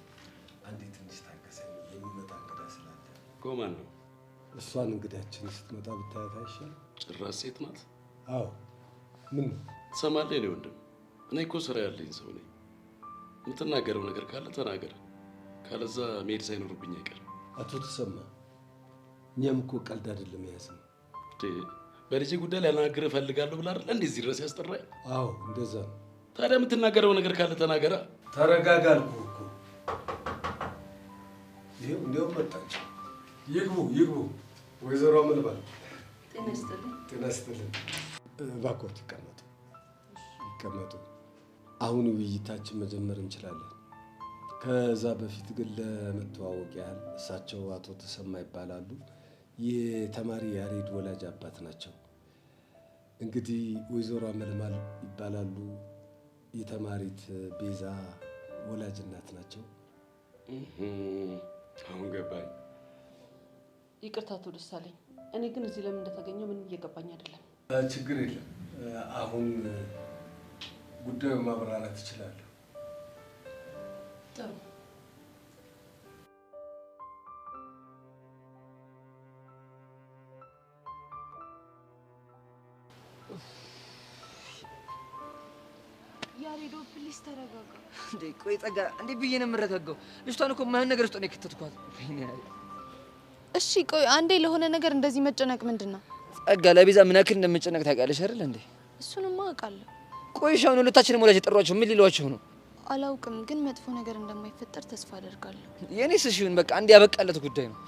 አንዴ ትንሽ ታገሰኝ። የሚመጣ እንግዳ ስላለ። ጎማን ነው? እሷን እንግዳችን ስትመጣ ብታያት አይሻልም? ጭራሽ ሴት ናት? አዎ። ምን ትሰማለህ? እኔ ወንድም፣ እኔ እኮ ስራ ያለኝ ሰው ነኝ። የምትናገረው ነገር ካለ ተናገር፣ ካለዛ መሄድ ሳይኖርብኝ አይቀርም። አቶ ተሰማ፣ እኛም እኮ ቀልድ አይደለም የያዝነው። በልጄ ጉዳይ ላናግርህ እፈልጋለሁ ብለህ አይደል እንደዚህ ድረስ ያስጠራኝ? አዎ እንደዛ ነው። ታዲያ የምትናገረው ነገር ካለ ተናገራ። ተረጋጋ አልኩህ እኮ። ይኸው እንዲያውም መጣች። ይግቡ ይግቡ። ወይዘሮ አመልባል ጤና ይስጥልኝ። ጤና ይስጥልኝ። እባክዎት ይቀመጡ ይቀመጡ። አሁን ውይይታችን መጀመር እንችላለን። ከዛ በፊት ግን ለመተዋወቅ ያህል እሳቸው አቶ ተሰማ ይባላሉ። የተማሪ ያሬድ ወላጅ አባት ናቸው። እንግዲህ ወይዘሮ አመልማል ይባላሉ። የተማሪት ቤዛ ወላጅ እናት ናቸው። አሁን ገባኝ። ይቅርታ አቶ ደሳለኝ፣ እኔ ግን እዚህ ለምን እንደተገኘው ምንም እየገባኝ አይደለም። ችግር የለም። አሁን ጉዳዩ ማብራራት እችላለሁ። ጥሩ። ያሬዶ ፕሊስ ተረጋጋ። እንዴ ቆይ ጸጋ፣ እንዴ ብዬ ነው የምረጋጋው? ልጅቷን እኮ የማይሆን ነገር ውስጥ ነው የከተትኳት። እሺ ቆይ አንዴ ለሆነ ነገር እንደዚህ መጨነቅ ምንድነው? ጸጋ፣ ለቤዛ ምን ያክል እንደምጨነቅ ታውቂያለሽ አይደል እንዴ? እሱንማ አውቃለሁ። ቆይ ሻውን ሁለታችንም ወላጅ የጠሯቸው ምን ሊሏቸው ነው? አላውቅም፣ ግን መጥፎ ነገር እንደማይፈጠር ተስፋ አደርጋለሁ። የኔስ እሺ ይሁን፣ በቃ አንዴ ያበቃለት ጉዳይ ነው።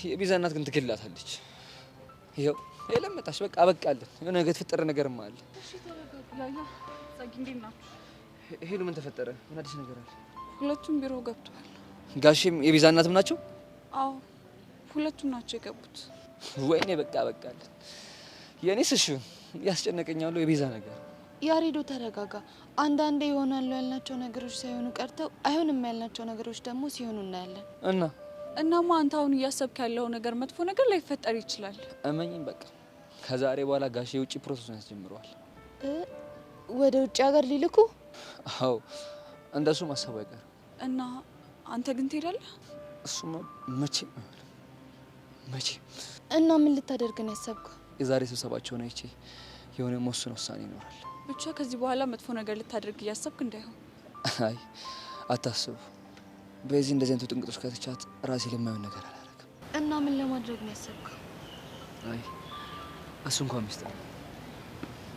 የቤዛ እናት ግን ትገላታለች። ይኸው የለመጣሽ በቃ አበቃለን። የሆነ ነገር የተፈጠረ ነገርማ አለ። እሺ ተረጋጋ። ያያ ጸጊ፣ እንዴት ናችሁ? ሄሉ፣ ምን ተፈጠረ? ምን አዲስ ነገር አለ? ሁለቱም ቢሮ ገብተዋል። ጋሼም የቤዛ እናትም ናቸው? አዎ ሁለቱም ናቸው የገቡት። ወይኔ በቃ አበቃለን። የኔስ እሺ ይሁን፣ ያስጨነቀኛል የቤዛ ነገር። ያሬዶ ተረጋጋ። አንዳንዴ ይሆናሉ ያልናቸው ነገሮች ሳይሆኑ ቀርተው አይሆንም ያልናቸው ነገሮች ደግሞ ሲሆኑ እናያለን። እናማ አንተ አሁን እያሰብክ ያለው ነገር መጥፎ ነገር ላይፈጠር ይችላል። እመኝም በቃ ከዛሬ በኋላ ጋሼ የውጭ ፕሮሰሱን ያስጀምረዋል። ወደ ውጭ ሀገር ሊልኩ? አዎ እንደሱ ማሰቡ አይቀርም። እና አንተ ግን ትሄዳለህ? እሱማ መቼም መቼም። እና ምን ልታደርግ ነው ያሰብከው? የዛሬ ስብሰባቸውን አይቼ የሆነ መወሰን ውሳኔ ይኖራል። ብቻ ከዚህ በኋላ መጥፎ ነገር ልታደርግ እያሰብክ እንዳይሆን። አይ አታስቡ። በዚህ እንደዚህ አይነቱ ጥንቅጦች ከተቻት ራሴ ለማይሆን ነገር አላደርግም። እና ምን ለማድረግ ነው ያሰብከው? አይ እሱ እንኳን ሚስጥር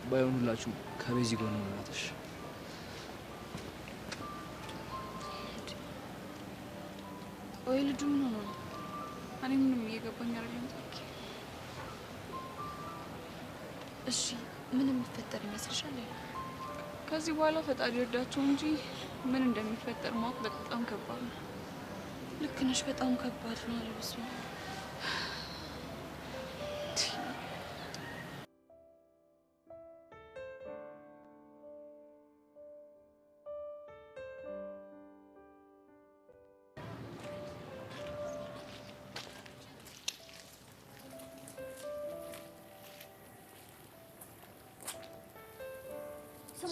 ባይሆን ሁላችሁ ከቤዚ ጎን ነው ናትሽ። ወይ ልጁ ምን ሆኖ ነው? እኔ ምንም እየገባኝ አይደለም። እሺ ምን የሚፈጠር ይመስልሻል? ከዚህ በኋላ ፈጣሪ ይርዳቸው እንጂ ምን እንደሚፈጠር ማወቅ በጣም ከባድ ነው። ልክ ነሽ፣ በጣም ከባድ ነው። አለበስመ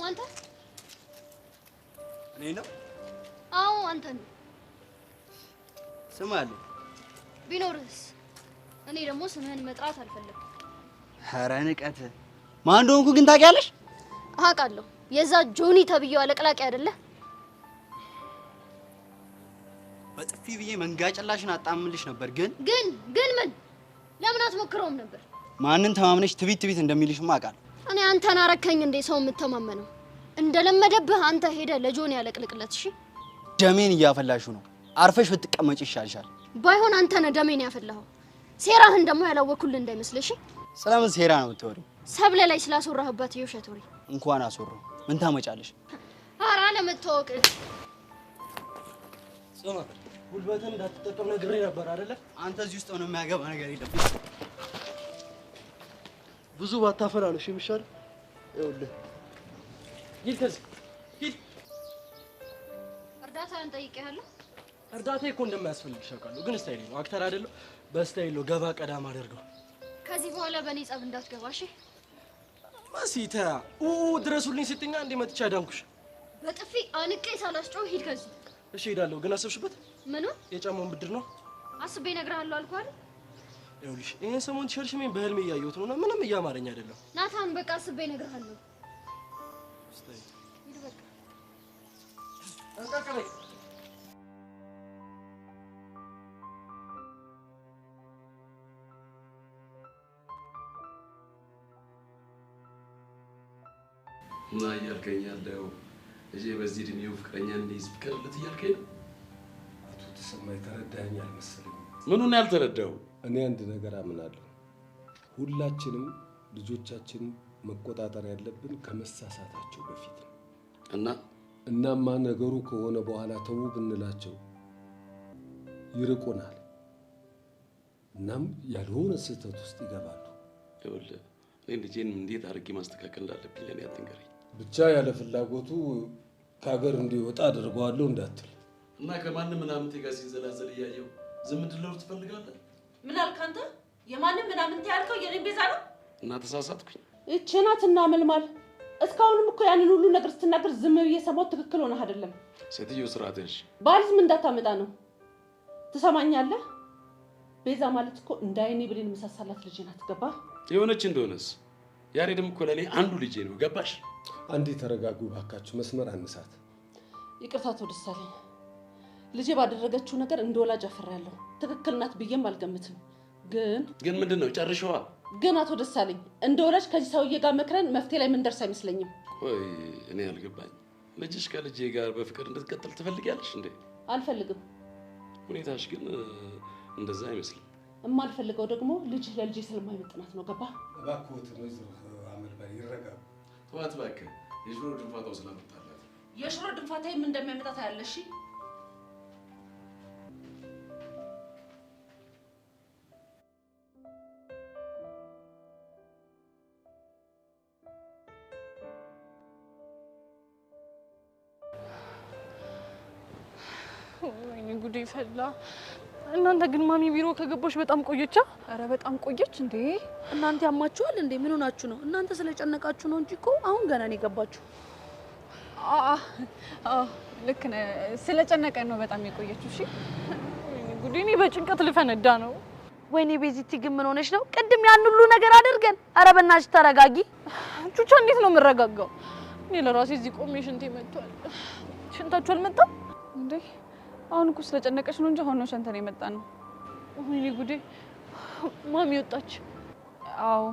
አንተ እኔ ነው? አዎ አንተ ነው። ስም አለ ቢኖርስ? እኔ ደግሞ ስምህን መጥራት አልፈለኩም። ኧረ ንቀት! ማን እንደሆንኩ ግን ታውቂያለሽ? አውቃለሁ። የዛ ጆኒ ተብዬው አለቅላቂ አይደለ? በጥፊ ብዬ መንጋጨላሽን አጣምልሽ ነበር። ግን ምን ለምን አትሞክረውም ነበር? ማንን ተማምነሽ ትቢት እንደሚልሽማ አውቃለሁ። እኔ አንተን አረከኝ እንዴ ሰው የምተማመነው? እንደለመደብህ አንተ ሄደ ለጆኒ ያለቅልቅለት። እሺ ደሜን እያፈላሹ ነው። አርፈሽ ብትቀመጭ ይሻልሻል። ባይሆን አንተ ነህ ደሜን ያፈላኸው። ሴራህን ደግሞ ያላወኩልህ እንዳይመስልሽ። ስለምን ሴራ ነው የምትወሪው? ሰብለ ላይ ስላስወራህበት የውሸት ወሬ። እንኳን አስወራው ምን ታመጫለሽ? ኧረ ለመታወቅ ጽማ ጉልበትን እንዳትጠቀም ነግሬ ነበር አይደለ? አንተ እዚህ ውስጥ ሆነ የሚያገባ ነገር የለም። ብዙ ባታፈራ ነው የሚሻል። ይኸውልህ ሂድ፣ ከዚህ ሂድ። እርዳታን ጠይቄሃለሁ። እርዳታ እኮ እንደማያስፈልግሽ አውቃለሁ፣ ግን ስታይል ነው። አክተር አይደለሁ፣ በስታይል ነው ገባ ቀዳም አደርገው። ከዚህ በኋላ በእኔ ጸብ እንዳትገባ እሺ? ማሲታ ድረሱልኝ ስትኛ እንዴ መጥቻ ዳንኩሽ። በጥፊ አንቄ ሳላስጮህ ሂድ ከዚህ። እሺ ሄዳለሁ፣ ግን አሰብሽበት? ምኑ? የጫማውን ብድር ነው አስቤ እነግርሃለሁ አልኩህ አይደል? ይኸውልሽ ይሄን ሰሞን ቲሸርሽሜን በህልሜ እያየሁት ነውና ምንም እያማረኝ አይደለም። ናታን በቃ አስቤ እነግርሃለሁ። ሂድ በቃ አቃቀለኝ። እና እያልከኝ ያለው እጄ በዚህ እድሜው ፍቅረኛ እንዲይዝ ፍቀድለት እያልከኝ ነው? አቶ ተሰማ የተረዳኸኝ አልመሰለኝም። ምኑን ያልተረዳው? እኔ አንድ ነገር አምናለሁ። ሁላችንም ልጆቻችን መቆጣጠር ያለብን ከመሳሳታቸው በፊት ነው። እናማ ነገሩ ከሆነ በኋላ ተው ብንላቸው ይርቁናል። እናም ያልሆነ ስህተት ውስጥ ይገባሉ። ይኸውልህ እኔ ልጄን እንዴት አድርጌ ማስተካከል እንዳለብኝ ለኔ አትንገረኝ። ብቻ ያለ ፍላጎቱ ከሀገር እንዲወጣ አድርገዋለሁ እንዳትል እና ከማንም ምናምንቴ ጋር ሲንዘላዘል እያየሁ ዝም እንድለው ትፈልጋለህ? ምን አልክ አንተ? የማንም ምናምንቴ ያልከው የኔን ቤዛ ነው? እና ተሳሳትኩኝ። እቺ ናትና መልማል። እስካሁንም እኮ ያንን ሁሉ ነገር ስትናገር ዝም ብዬ ሰማሁት። ትክክል ሆነህ አይደለም። ሴትዮ ስርዓት ያዥ። ባልዝም እንዳታመጣ ነው። ትሰማኛለህ? ቤዛ ማለት እኮ እንደ አይኔ ብሌን መሳሳላት ልጅ ናት። ገባህ? የሆነች እንደሆነስ ያሬድም እኮ ለኔ አንዱ ልጄ ነው። ገባሽ? አንዴ ተረጋጉ ባካችሁ፣ መስመር አንሳት። ይቅርታ አቶ ደሳለኝ፣ ልጄ ባደረገችው ነገር እንደ ወላጅ አፈራለሁ። ትክክል ናት ብዬም አልገምትም። ግን ምንድን ነው ጨርሸዋ? ግን አቶ ደሳለኝ እንደ ወላጅ ከዚህ ሰውዬ ጋር መክረን መፍትሄ ላይ ምን ደርስ አይመስለኝም። ቆይ እኔ አልገባኝ። ልጅሽ ከልጄ ጋር በፍቅር እንድትቀጥል ትፈልጊያለሽ እንዴ? አልፈልግም። ሁኔታሽ ግን እንደዛ አይመስልም። የማልፈልገው ደግሞ ልጅ ለልጄ ስለማይመጥናት ነው። ገባ? እባክዎት ወይዘሮ አመልባይ ይረጋጉ። ተዋት እባክህ። የሽሮ ድንፋታው ስላመጣላት የሽሮ ድንፋታዬ ምን እንደሚያመጣ ታያለሽ። ወይኔ ጉዴ ፈላ። እናንተ ግን ማሚ ቢሮ ከገባሽ በጣም ቆየቻ? አረ በጣም ቆየች እንዴ። እናንተ ያማችኋል እንዴ? ምን ሆናችሁ ነው? እናንተ ስለጨነቃችሁ ነው እንጂ እኮ አሁን ገና ነው የገባችሁ። ልክ ነህ። ስለጨነቀን ነው በጣም የቆየችው። እሺ ወይኔ ጉዴ፣ እኔ በጭንቀት ልፈነዳ ነው። ወይኔ ቤዚቲ ግን ምን ሆነሽ ነው? ቅድም ያን ሁሉ ነገር አድርገን። አረ በእናትሽ ተረጋጊ። ቹቻ እንዴት ነው የምረጋጋው? እኔ ለራሴ እዚህ ቆሜ ሽንቴ መጥቷል። ሽንታችሁ አልመጣም እንዴ? አሁን እኮ ስለጨነቀሽ ነው እንጂ አሁን ነው ሸንተን የመጣ ነው። ወይኔ ጉዴ፣ ማሚ ወጣች። አዎ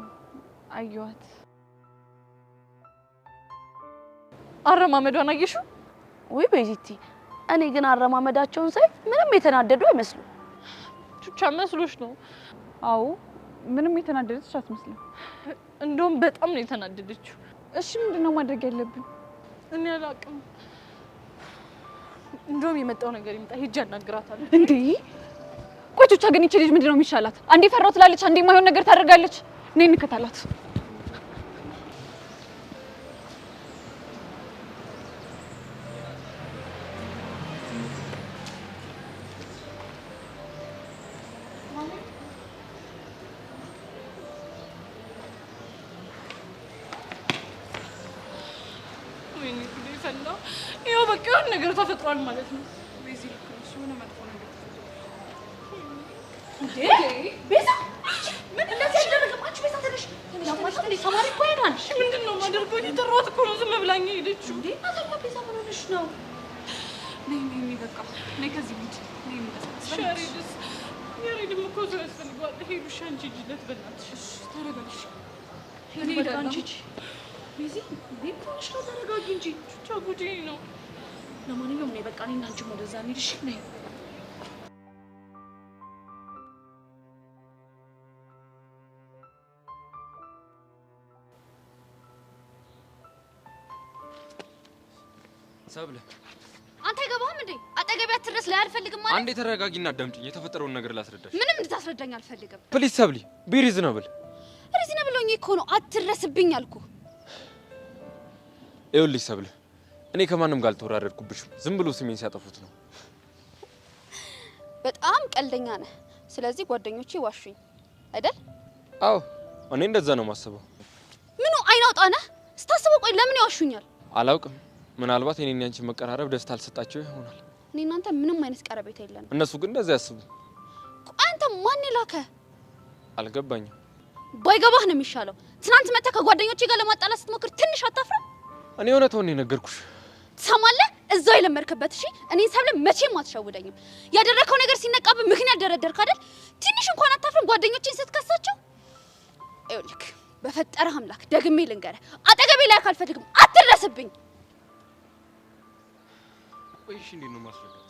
አየኋት። አረማመዷን አየሽው? ወይ ቤዚቲ፣ እኔ ግን አረማመዳቸውን ሳይ ምንም የተናደዱ አይመስሉም። ቹቻ መስሎሽ ነው? አዎ ምንም የተናደደች አትመስልም። እንደውም በጣም ነው የተናደደችው። እሺ ምንድነው ማድረግ ያለብን? እኔ አላውቅም። እንደውም የመጣው ነገር ይምጣ፣ ሂጅ አናግራታለሁ። እንዴ ቆይ ቹቻ ግን ይቺ ልጅ ምንድነው የሚሻላት? አንዴ ፈራው ትላለች፣ አንዴ የማይሆን ነገር ታደርጋለች። እኔ እንከታላት። ያው በቃ የሆነ ነገር ተፈጥሯል ማለት ነው። ቤዛ ልክነሽ ምን መጥፎ ነገር እንዴ ቤዛ ምን እንደዚህ ያደረገም? አንቺ ቤዛ ተነሽ ያማሽ እንዴ ተማሪ እኮ አይናል። ምንድነው ማደርገው? እየጠራሁት እኮ ነው ዝም ብላኝ ሄደችው። እንዴ አታማ ቤዛ ምን ሆነሽ ነው? ነይ በቃ ነይ ከዚህ ልጅ ነይ ሻሪድስ ያሬድም እኮ ሰው ያስፈልገዋል። ሄዱሽ አንቺ ሂጂለት በእናትሽ። ተረጋግሽ እኔ ሄዳ አንቺ ቤዚ እንዴ ትንሽ ነው ተረጋጊ እንጂ ቹቻ ጉዴ ነው። ለማንኛውም ነይ በቃ እኔና አንቺ ወደዛ እንሂድ። እሺ ነይ ሰብለ አንተ አይገባህም እንዴ? አጠገቢያ ትድረስ ላይ አልፈልግም ማለት። አንዴ ተረጋጊና አዳምጪኝ። የተፈጠረውን ነገር ላስረዳሽ። ምንም እንድታስረዳኝ አልፈልግም። ፕሊዝ ሰብሊ ቢ ሪዝነብል። ሪዝነብል ሆኜ እኮ ነው አትድረስብኝ አልኩ። ይኸውልሽ ሰብለ፣ እኔ ከማንም ጋር አልተወራረድኩብሽም። ዝም ብሎ ስሜን ሲያጠፉት ነው። በጣም ቀልደኛ ነህ። ስለዚህ ጓደኞቼ ዋሹኝ አይደል? አዎ እኔ እንደዛ ነው የማስበው። ምኑ አይናውጣ ነህ? ስታስበው ቆይ ለምን ይዋሹኛል? አላውቅም። ምናልባት የኔና አንቺ መቀራረብ ደስታ አልሰጣቸው ይሆናል። እኔ እናንተ ምንም አይነት ቀረቤታ የለንም። እነሱ ግን እንደዛ ያስቡ። አንተ ማን ይላከ? አልገባኝም። ባይገባህ ነው የሚሻለው። ትናንት መተህ ከጓደኞቼ ጋር ለማጣላት ስትሞክር ትንሽ አታፍርም? እኔ እውነቱን ነው የነገርኩሽ። ትሰማለህ? እዛው የለመድክበት። እሺ እኔ ሰብለ መቼም አትሸውደኝም። ያደረከው ነገር ሲነቃብህ ምክንያት ደረደርክ አይደል? ትንሽ እንኳን አታፍርም ጓደኞቼን ስትከሳቸው? ይኸውልህ በፈጠረህ አምላክ ደግሜ ልንገርህ፣ አጠገቤ ላይ ካልፈልግም አትድረስብኝ። ቆይሽ እንዴት ነው ማስረዳት?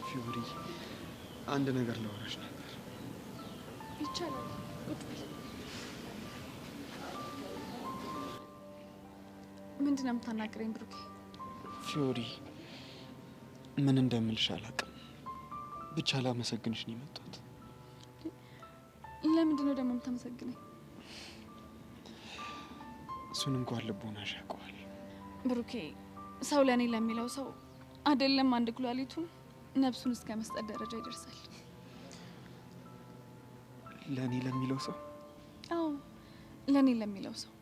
ፊዮሪ አንድ ነገር ላወራሽ ነበር። ይቻላል። ምንድን ነው የምታናግረኝ ብሩኬ? ፊዮሪ ምን እንደምልሽ አላውቅም። ብቻ ላመሰግንሽ ነው የመጣሁት። ለምንድን ነው ደግሞ የምታመሰግነኝ? እሱን እንኳን ልቦናሽ ያውቀዋል። ብሩኬ ሰው ለእኔ ለሚለው ሰው አይደለም አንድ ኩላሊቱን ነፍሱን እስከ መስጠት ደረጃ ይደርሳል። ለእኔ ለሚለው ሰው? አዎ ለእኔ ለሚለው ሰው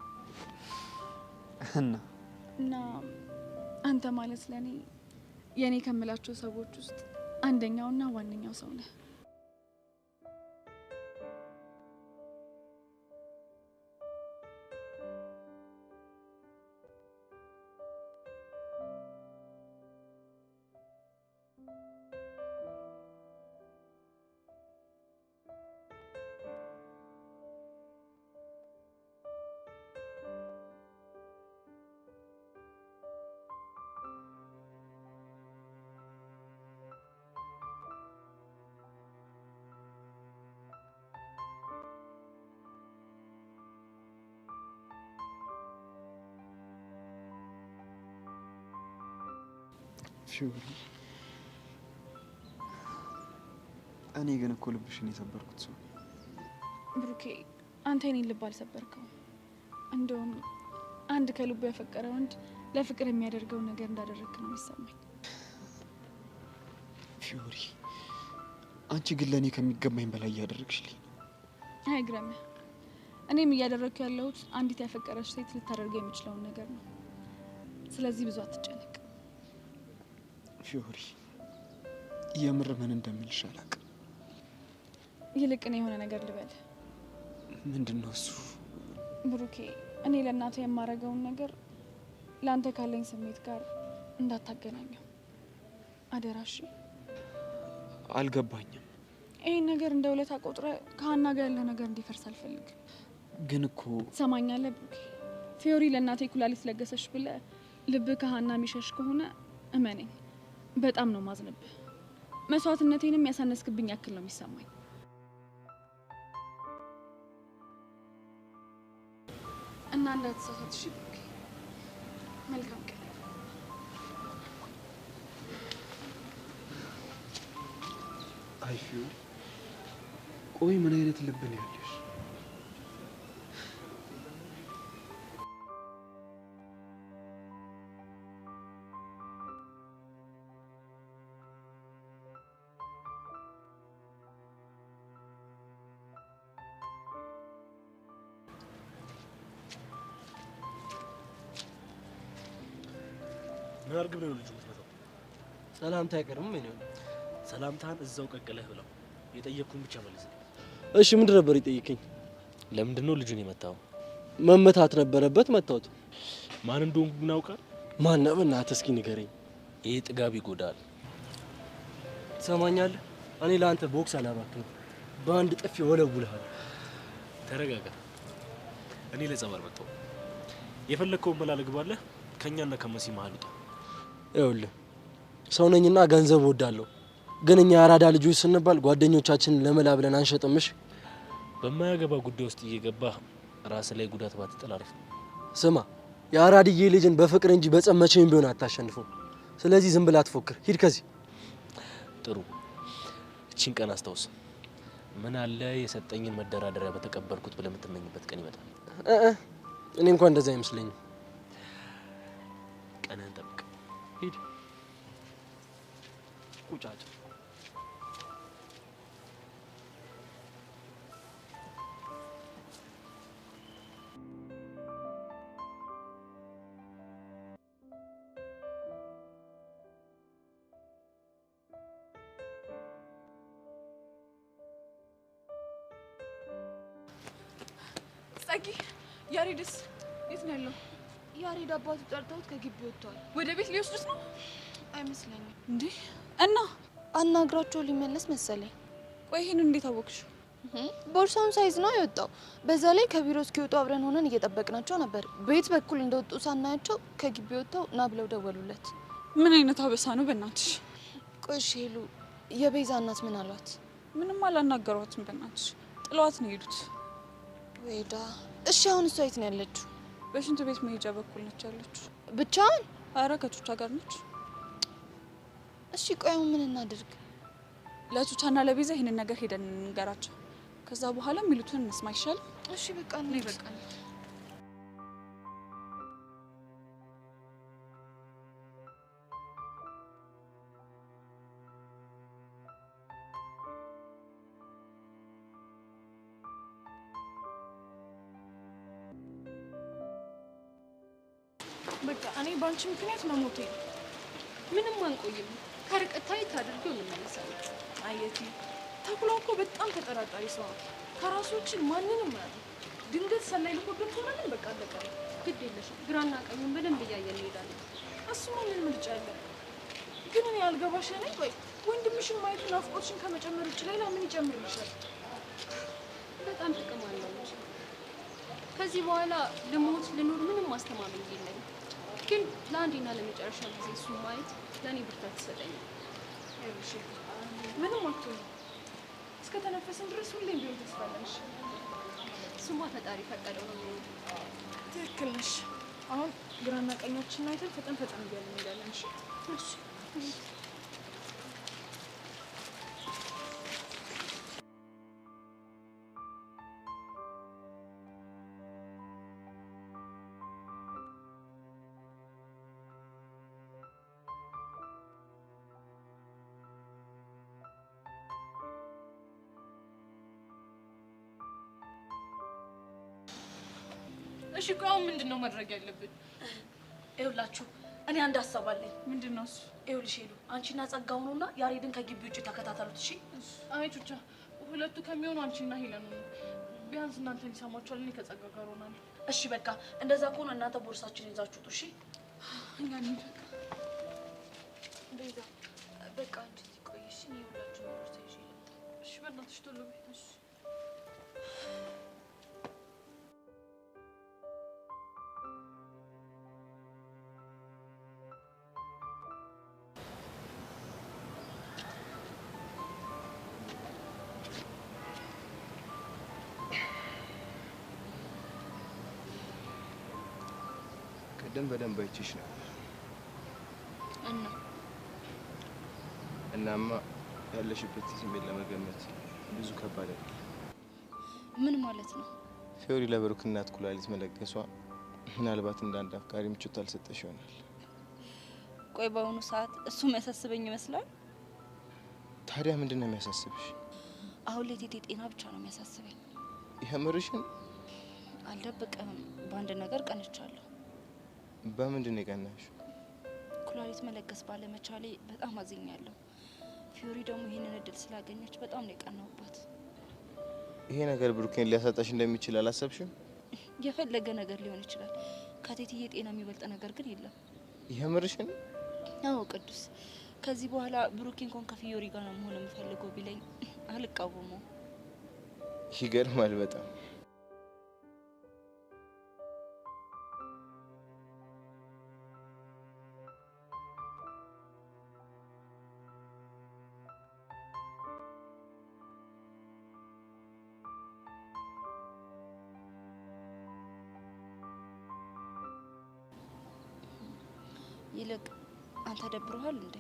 እና አንተ ማለት ለእኔ የእኔ ከምላቸው ሰዎች ውስጥ አንደኛውና ዋነኛው ሰው ነህ። ፊዮሪ እኔ ግን እኮ ልብሽን የሰበርኩት ሰው ብሩኬ፣ አንተ የኔን ልብ አልሰበርከው። እንደውም አንድ ከልቡ ያፈቀረ ወንድ ለፍቅር የሚያደርገው ነገር እንዳደረግክ ነው የሚሰማኝ። ፊዮሪ፣ አንቺ ግን ለእኔ ከሚገባኝ በላይ እያደረግሽልኝ። አይግረምህ። እኔም እያደረግኩ ያለሁት አንዲት ያፈቀረች ሴት ልታደርገው የምችለውን ነገር ነው። ስለዚህ ብዙ አትጨነቅ። ፊዮሪ፣ የምር ምን እንደምልሽ አላውቅም። ይልቅ እኔ የሆነ ነገር ልበል። ምንድን ነው እሱ? ብሩኬ፣ እኔ ለእናቴ የማደርገውን ነገር ለአንተ ካለኝ ስሜት ጋር እንዳታገናኘው አደራሽ። አልገባኝም። ይህን ነገር እንደ ውለታ ቆጥረ ከሀና ጋር ያለ ነገር እንዲፈርስ አልፈልግም። ግን እኮ ሰማኛለህ ብሩኬ፣ ፊዮሪ ለእናቴ ኩላሊት ለገሰች ብለ ልብ ከሀና የሚሸሽ ከሆነ እመነኝ፣ በጣም ነው ማዝንብህ። መስዋዕትነቴንም ያሳነስክብኝ ያክል ነው የሚሰማኝ። እና እንዳትሳሳት እሺ ብሩኬ። መልካም ቀን። አይ ፊዮሪ፣ ቆይ ምን አይነት ልብ ነው ያለሽ? ምን አድርግ ብለው ልጁ የምትመጣው? ሰላምታ አይቀርም። ምን ይሆን? ሰላምታን እዛው ቀቅለህ ብለው። የጠየቅኩህን ብቻ መልስልኝ። እሺ ምንድን ነበር የጠየቀኝ? ለምንድን ነው ልጁን የመታው? መመታት ነበረበት፣ መታወቱ። ማን እንደሆንኩ ግን አውቃል? ማን ነው? እናትህ እስኪ ንገረኝ። ይሄ ጥጋብ ይጎዳል። ትሰማኛለህ? እኔ ለአንተ ቦክስ አላባክንም፣ በአንድ ጥፊ ወለውልሃል። ተረጋጋ። እኔ ለጸብ አልመጣሁም። የፈለግከውን በላ ልግባለህ። ከኛና ከመሲ መሀል ውጣ። ይኸውልህ ሰው ነኝና ገንዘብ ወዳለሁ፣ ግን እኛ አራዳ ልጆች ስንባል ጓደኞቻችንን ለመላ ብለን አንሸጥምሽ። በማያገባ ጉዳይ ውስጥ እየገባህ ራስ ላይ ጉዳት ባትጥል አሪፍ ነው። ስማ፣ የአራድዬ ልጅን በፍቅር እንጂ በጸብ መቼም ቢሆን አታሸንፈው። ስለዚህ ዝም ብላ አትፎክር፣ ሂድ ከዚህ። ጥሩ፣ እቺን ቀን አስታውስ። ምን አለ የሰጠኝን መደራደሪያ በተቀበልኩት ብለህ የምትመኝበት ቀን ይመጣል። እኔ እንኳን እንደዛ አይመስለኝም። ቀንህን ጠብቅ። ሂድ። ቁጫጭ ጸጊ፣ ያሬድስ የት ነው ያለው? ያሬድ አባቱ ጠርተውት ከግቢ ወጥቷል። ወደ ቤት ሊወስዱት ነው አይመስለኝም። እንዴ? እና አናግራቸው ሊመለስ መሰለኝ። ቆይ ይሄን እንዴት አወቅሽ? ቦርሳውን ሳይዝ ነው የወጣው። በዛ ላይ ከቢሮ እስኪወጡ አብረን ሆነን እየጠበቅናቸው ነበር። ቤት በኩል እንደወጡ ሳናያቸው ከግቢ ወጥተው ና ብለው ደወሉለት። ምን አይነት አበሳ ነው በእናትሽ? ቆይ እሺ ሄሉ፣ የቤዛ እናት ምን አሏት? ምንም አላናገሯትም በእናትሽ። ጥለዋት ነው የሄዱት። ወይዳ። እሺ አሁን እሷ የት ነው ያለችው? በሽንት ቤት መሄጃ በኩል ነች ያለችው። ብቻዋን? አረ ከቹቻ ጋር ነች። እሺ ቆይ ምን እናድርግ? ለቹቻና ለቤዛ ይሄንን ነገር ሄደን እንገራቸው። ከዛ በኋላ የሚሉትን እንስማ ይሻል? እሺ በቃ ነይ በቃ ነይ። በቃ እኔ ባንቺ ምክንያት መሞቴ ነው። ምንም አንቆይም። ከርቀት ታይት አድርገው እንመለሳለን። አየቲ ተኩላ እኮ በጣም ተጠራጣሪ ሰው ነው። ከራሱ ውጭ ማንንም አያውቅም። ድንገት ሰላይ ልኮበት ሆነ ግን በቃ አለቀ። ግድ የለሽም። ግራና ቀኙን በደንብ እያየን እንሄዳለን። እሱማ ምን ምርጫ አለ? ግን እኔ አልገባሽ ነኝ። ቆይ ወንድምሽን ማየቱ ናፍቆትሽን ከመጨመር ውጭ ሌላ ምን ይጨምርልሻል? በጣም ጥቅም አለው እንጂ ከዚህ በኋላ ልሞት ልኑር ምንም ማስተማመን የለኝም። ግን ለአንዴና ለመጨረሻ ጊዜ እሱን ማየት ለእኔ ብርታት ይሰጠኛል። ይኸውልሽ ምንም አትሆኝ። እስከ ተነፈስን ድረስ ሁሌም ቢሆን ተስፋ አለን። እሱማ ፈጣሪ ፈቀደው ነው የሚሆነው። ትክክል ነሽ። አሁን ግራና ቀኛችንን አይተን ፈጠን ፈጠን እያልን እንሄዳለን። እሺ እሺ። እሺ ቆይ አሁን ምንድነው ማድረግ ያለብን? ይኸውላችሁ እኔ አንድ ሀሳብ አለኝ። ምንድነው እሱ? ይኸውልሽ ሄሉ አንቺና ጸጋው ነውና ያሬድን ከግቢ ውጭ ተከታተሉት። እሺ አይ ቹቻ ሁለቱ ከሚሆኑ አንቺና ሄለን ነው። ቢያንስ እናንተን ይሰማችኋል። እኔ ከጸጋ ጋር ሆናለሁ። እሺ በቃ እንደዛ ከሆነ እናንተ ቦርሳችን ይዛችሁ ውጡ። እሺ እኛ እንሂድ። ቤዛ በቃ አንቺ ቆይሽ። እኔ ሁላችሁ ቦርሳ ይዤ ልምጣ። እሺ በእናትሽ ቶሎ በይ። እሺ ቅድም በደንብ አይቼሽ ነበር። እናማ ያለሽበት ስሜት ለመገመት ብዙ ከባድ አይደለም። ምን ማለት ነው? ፊዮሪ ለብሩክ እናት ኩላሊት መለገሷ ምናልባት እንዳንድ አፍቃሪ ምቾት አልሰጠሽ ይሆናል። ቆይ በአሁኑ ሰዓት እሱ የሚያሳስበኝ ይመስላል? ታዲያ ምንድን ነው የሚያሳስብሽ? አሁን ላይ ቴቴ ጤና ብቻ ነው የሚያሳስበኝ። የምርሽን? አልደብቅም፣ በአንድ ነገር ቀንቻለሁ። በምንድን ነው የቀናሽ? ኩላሊት መለገስ ባለመቻሌ በጣም አዝኛለሁ። ፊዮሪ ደግሞ ይህንን እድል ስላገኘች በጣም ነው የቀናውባት። ይሄ ነገር ብሩኬን ሊያሳጣሽ እንደሚችል አላሰብሽም? የፈለገ ነገር ሊሆን ይችላል፣ ከቴቴዬ ጤና የሚበልጥ ነገር ግን የለም። የምርሽን? አዎ ቅዱስ፣ ከዚህ በኋላ ብሩኬ እንኳን ከፊዮሪ ጋር ነው መሆን የምፈልገው ቢለኝ አልቃወመውም። ይገርማል በጣም። ይልቅ አንተ ደብሮሃል እንዴ?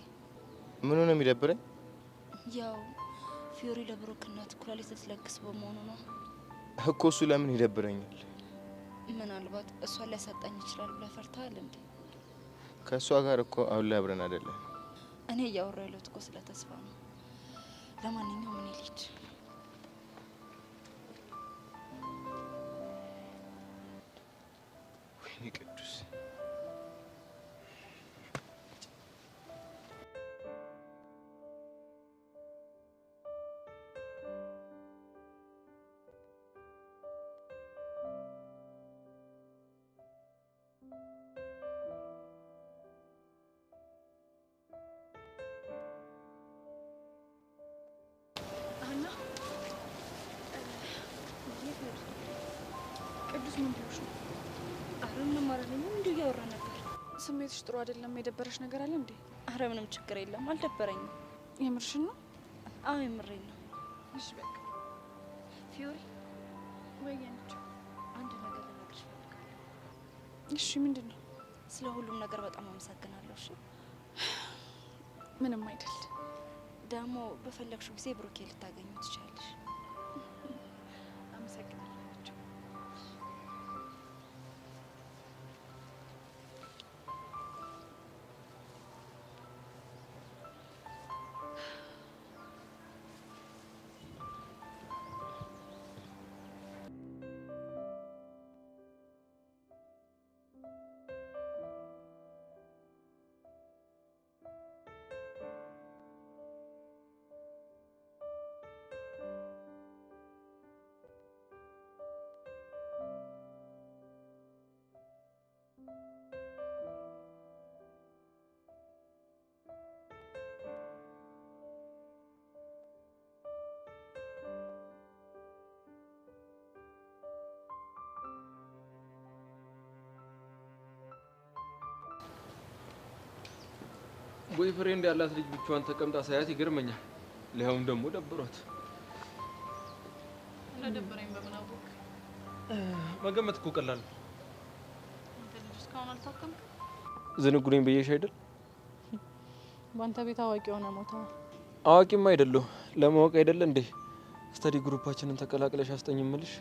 ምኑ ነው የሚደብረኝ? ያው ፊዮሪ ለብሩክ እናት ኩላሊት ልትለግስ በመሆኑ ነው እኮ። እሱ ለምን ይደብረኛል? ምናልባት እሷን ሊያሳጣኝ ይችላል ብለህ ፈርተሃል እንዴ? ከእሷ ጋር እኮ አሁን ላይ አብረን አይደለም። እኔ እያወራሁ ያለሁት እኮ ስለ ተስፋ ነው። ለማንኛውም እኔ ልሂድ። ወይኔ ቅዱስ፣ ቅዱስ ምን ብሎሽ ነው? አረ ምንም አይደለም፣ እንዲሁ እያወራን ነበር። ስሜትሽ ጥሩ አይደለም። የደበረሽ ነገር አለ እንዴ? አረ ምንም ችግር የለም፣ አልደበረኝም። የምርሽን ነው? አዎ የምሬን ነው። እሺ በቃ ፊዮሪ፣ ወይኔ አንድ ነገር ልነግርሽ እፈልጋለሁ። እሺ ምንድን ነው? ስለ ሁሉም ነገር በጣም አመሰግናለሁ። እሺ ምንም አይደል። ደግሞ በፈለግሽው ጊዜ ብሩኬ ልታገኙ ትችላለሽ። አመሰግናለሁ። ቦይ ፍሬንድ ያላት ልጅ ብቻዋን ተቀምጣ ሳያት ይገርመኛል። ለያውም ደግሞ ደብሯት። እንደደበረኝ በምን አወቅ? መገመት እኮ ቀላል ነው። አንተ ልጅ እስካሁን አልታከምክም? ዝንጉ ነኝ ብዬሽ አይደል? በአንተ ቤት አዋቂ ሆነ ሞተዋል። አዋቂማ አይደለሁ። ለማወቅ አይደለ እንዴ ስተዲ ግሩፓችንን ተቀላቅለሽ አስጠኝ እምልሽ።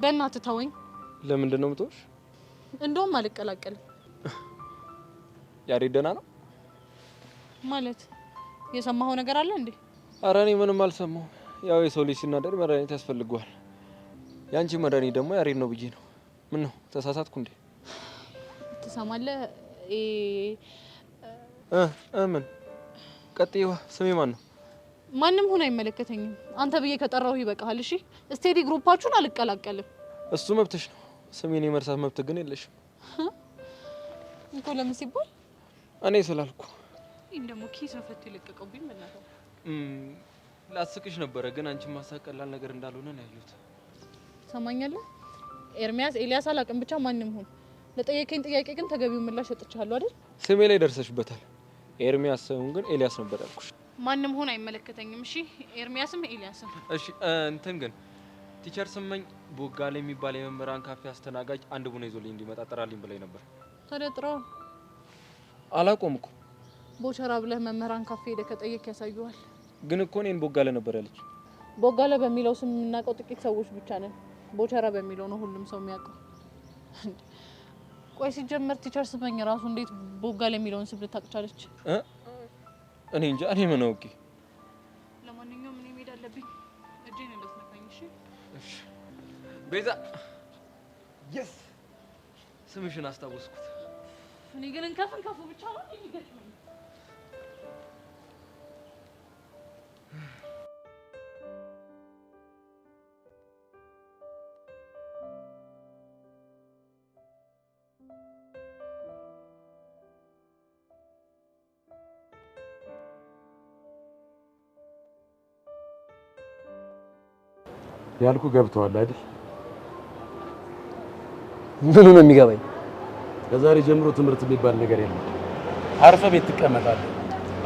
በእናትህ ተወኝ። ለምንድን ነው የምትወሽ? እንደውም አልቀላቀልም። ያሬድ ደህና ነው ማለት? የሰማኸው ነገር አለ እንዴ? ኧረ እኔ ምንም አልሰማሁም። ያው የሰው ልጅ ሲናደድ መድኃኒት ያስፈልገዋል። ያንቺ መድኃኒት ደግሞ ያሬድ ነው ብዬ ነው። ምን ነው ተሳሳትኩ እንዴ? ትሰማለህ? ምን ቀጥይዋ። ስሜ ማን ነው? ማንም ሆነ አይመለከተኝም። አንተ ብዬ ከጠራው ይበቃል። እሺ ስቴዲ ግሩፓችሁን አልቀላቀልም። እሱ መብትሽ ነው። ስሜን የመርሳት መብት ግን የለሽም እንኳ። ለምን ሲባል እኔ ስላልኩ። ይሄን ደግሞ ኪስ ነው ፈት ይለቀቀውብኝ መናተው። ላስቅሽ ነበረ ግን አንቺ ማሳቀላል ነገር እንዳልሆነ ነው ያዩት። ሰማኛለህ? ኤርሚያስ ኤልያስ አላቅም ብቻ ማንም ሆነ ለጠየቀኝ ጥያቄ ግን ተገቢው ምላሽ ሰጥቻለሁ አይደል? ስሜ ላይ ደርሰሽበታል። ኤርሚያስ ሳይሆን ግን ኤልያስ ነበር ያልኩሽ። ማንም ሆነ አይመለከተኝም። እሺ ኤርሚያስም ኤልያስም። እሺ እንትን ግን ቲቸር ስመኝ ቦጋለ የሚባል የመምህራን ካፌ አስተናጋጅ አንድ ቡና ይዞልኝ እንዲመጣ ጥራልኝ ብላኝ ነበር። ተደጥረው አላቆምኩ። ቦቸራ ብለህ መምህራን ካፌ ሄደህ ከጠየቅ ያሳዩዋል። ግን እኮ እኔን ቦጋለ ነበር ያለች። ቦጋለ በሚለው ስም የምናውቀው ጥቂት ሰዎች ብቻ ነን። ቦቸራ በሚለው ነው ሁሉም ሰው የሚያውቀው። ቆይ ሲጀመር ቲቸር ስመኝ ራሱ እንዴት ቦጋለ የሚለውን ስም ልታውቅ ቻለች? እኔ እንጃ። እኔ ምን አውቄ። ለማንኛውም እኔ መሄድ አለብኝ። እጄን እንዳትነካኝ እሺ? እሺ ቤዛ። የስ ስምሽን አስታወስኩት። እኔ ግን እንከፍ ብቻ ነው የሚገርመኝ። ያልኩ ገብተዋል አይደል? ምኑ ነው የሚገባኝ? ከዛሬ ጀምሮ ትምህርት የሚባል ነገር የለም። አርፈ ቤት ትቀመጣለህ።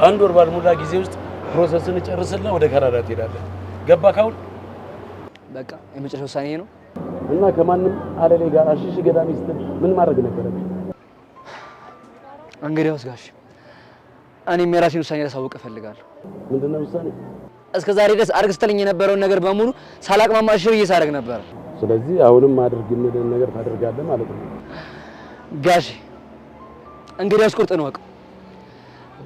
አንድ ወር ባልሞላ ጊዜ ውስጥ ፕሮሰስን ጨርስና ወደ ካናዳ ትሄዳለህ። ገባ? ካሁን በቃ የመጨረሻ ውሳኔ ነው። እና ከማንም አለሌ ጋር አሽሽ ገዳሚ ስትል ምን ማድረግ ነበረብህ? እንግዲያውስ ጋሽ እኔም የራሴን ውሳኔ ላሳውቅ እፈልጋለሁ። ምንድነው ውሳኔ? እስከ ዛሬ ድረስ አርግ ስትለኝ የነበረውን ነገር በሙሉ ሳላቅማማሽ ብዬ ሳደርግ ነበር። ስለዚህ አሁንም አድርግ የምልህን ነገር ታደርጋለህ ማለት ነው። ጋሽ እንግዲያውስ ቁርጥ ነው።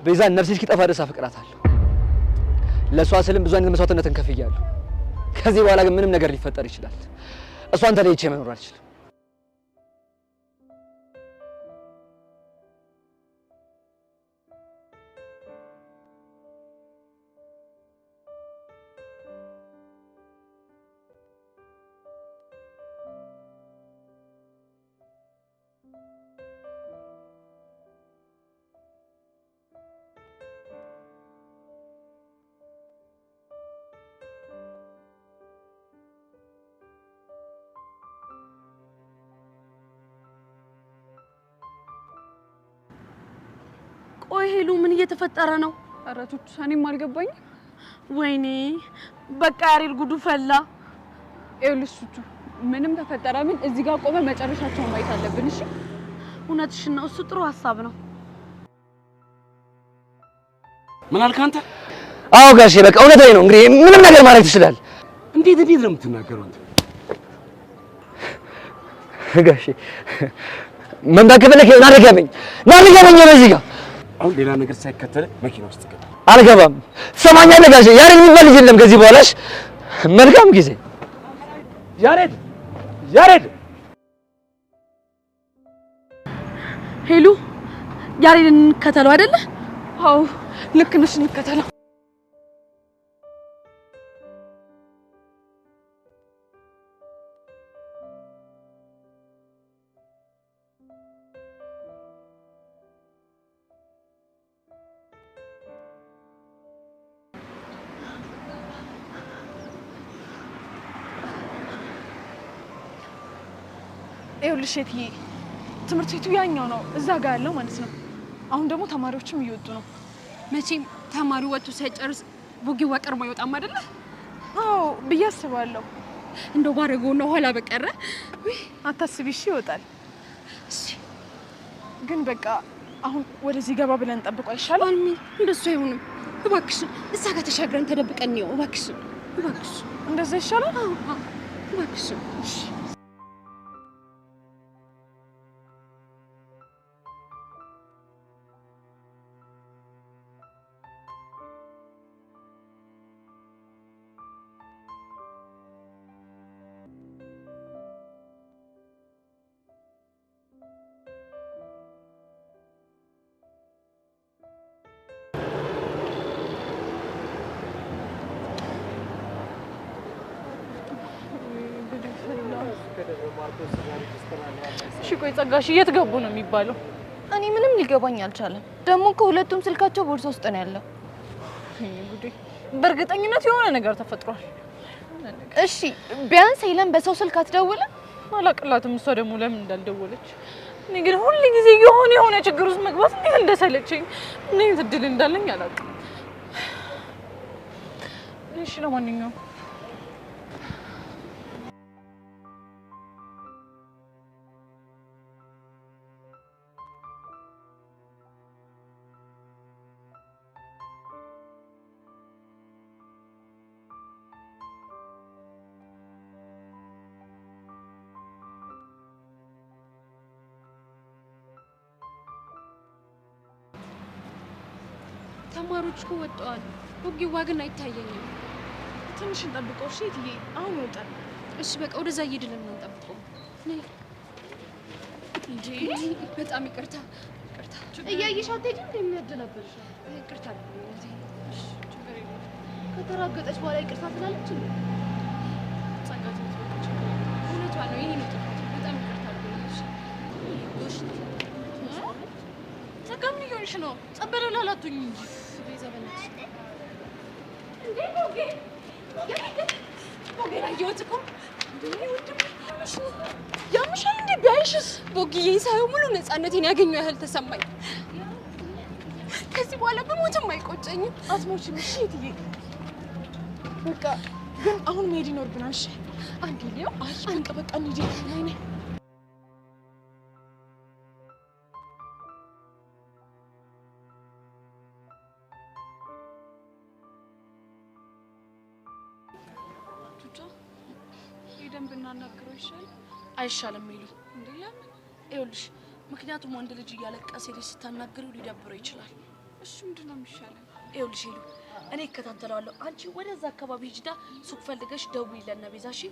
ቤዛን ነፍሴ እስኪጠፋ ድረስ አፈቅራታለሁ። ለእሷ ስልም ብዙ አይነት መስዋዕትነትን ከፍያለሁ። ከዚህ በኋላ ግን ምንም ነገር ሊፈጠር ይችላል። እሷን ተለይቼ መኖር አልችልም። ቆይ ሄሉ ምን እየተፈጠረ ነው? ኧረ ቱቱ እኔም አልገባኝም። ወይኔ በቃ ያሬል ጉዱ ፈላ። ይኸውልሽ ቱቱ ምንም ተፈጠረ ምን እዚህ ጋር ቆመ መጨረሻቸውን ማየት አለብን። እሺ እውነትሽን ነው። እሱ ጥሩ ሀሳብ ነው። ምን አልክ አንተ? አዎ ጋሼ በቃ እውነታዬ ነው። እንግዲህ ምንም ነገር ማድረግ ትችላለህ። እንዴት ነው የምትናገረው አንተ? ጋሼ መምጣት ከፈለክ ና ልገበኝ በዚህ ጋር። አሁን ሌላ ነገር ሳይከተል መኪና ውስጥ ገባ። አልገባም። ትሰማኛለህ ጋሼ? ያሬድ የሚባል ልጅ የለም ከዚህ በኋላሽ። መልካም ጊዜ። ያሬድ ሄሉ ያሬድን እንከተለው አይደለ? አዎ ልክ ነሽ፣ እንከተለው። ይኸውልሽ እትዬ ትምህርት ቤቱ ያኛው ነው እዛ ጋር ያለው ማለት ነው። አሁን ደግሞ ተማሪዎችም እየወጡ ነው። መቼም ተማሪው ወጥቶ ሳይጨርስ ቡጊው ቀርሞ አይወጣም አይደለ? አዎ ብዬ አስባለሁ። እንደው ባረገውና ኋላ በቀረ አታስቢ እሺ፣ ይወጣል። እሺ ግን በቃ አሁን ወደዚህ ገባ ብለን እንጠብቀው አይሻልም? እንደሱ አይሆንም። እባክሽን እዛ ጋር ተሻግረን ተደብቀን ነው። እባክሽን እንደዛ ይሻላል። እባክሽን እሺ እሺ ቆይ ጸጋሽ የት ገቡ ነው የሚባለው? እኔ ምንም ሊገባኝ አልቻለም። ደግሞ ከሁለቱም ስልካቸው ቦርሳ ውስጥ ነው ያለው። ጉዴ! በእርግጠኝነት የሆነ ነገር ተፈጥሯል። እሺ ቢያንስ ሄለን በሰው ስልክ አትደውልም? አላቅላትም። እሷ ደግሞ ለምን እንዳልደወለች። እኔ ግን ሁሉ ጊዜ የሆነ ችግር ውስጥ መግባት እንዴት እንደሰለቸኝ ምን አይነት እድል እንዳለኝ አላውቅም። እሺ ለማንኛውም ተማሪዎች እኮ ወጣዋል። ውጊዋ ግን አይታየኝም። ትንሽ እንጠብቀው። እሺ እትዬ አሁን ይወጣል። እሺ በቃ ወደዛ እየሄድን ነው እንጠብቀው። ነይ እንዴ! በጣም ይቅርታ ይቅርታ። እያየሽ አትሄጂም እንዴ? የሚያደናብርሽ ይቅርታ። እሺ ችግር የለም። ከተራገጠች በኋላ ይቅርታ ትላለች እንዴ? ጸጋት እውነቷ ነው። ይሄ ነው ጥፋት። በጣም ይቅርታ አድርጎልሽ። እሺ ጸጋም ሊሆንሽ ነው። ጸበለው ላላቱኝ እንጂ ቤዛ በእናትሽ እንዴ ሞጌ ሞጌ አየሁት እኮ ያምሻል እንዴ? ቢያይሽስ? ቦጊዬ ሳየው ሙሉ ነፃነቴን ያገኘው ያህል ተሰማኝ። ከዚህ በኋላ በሞትም አይቆጨኝም። አትሞችም። እሺ እትዬ በቃ ግን አሁን መሄድ ይኖርብናል። እሺ አንዴ ሊያው አንድ በቃ እንሂድ። ነይ ሄደን ብናናግረው ይሻል አይሻልም? ሚሉ እንዴ ለምን? ይኸውልሽ ምክንያቱም ወንድ ልጅ እያለቀሰ ልጅ ስታናግሪው ሊደብረው ይችላል። እሺ ምንድን ነው የሚሻለው? ይኸውልሽ ሄሉ እኔ እከታተለዋለሁ። አንቺ ወደዛ አካባቢ ሂጂና ሱቅ ፈልገሽ ደውዪለት ለእነ ቤዛ። እሺ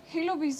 ሄሎ ቤዚ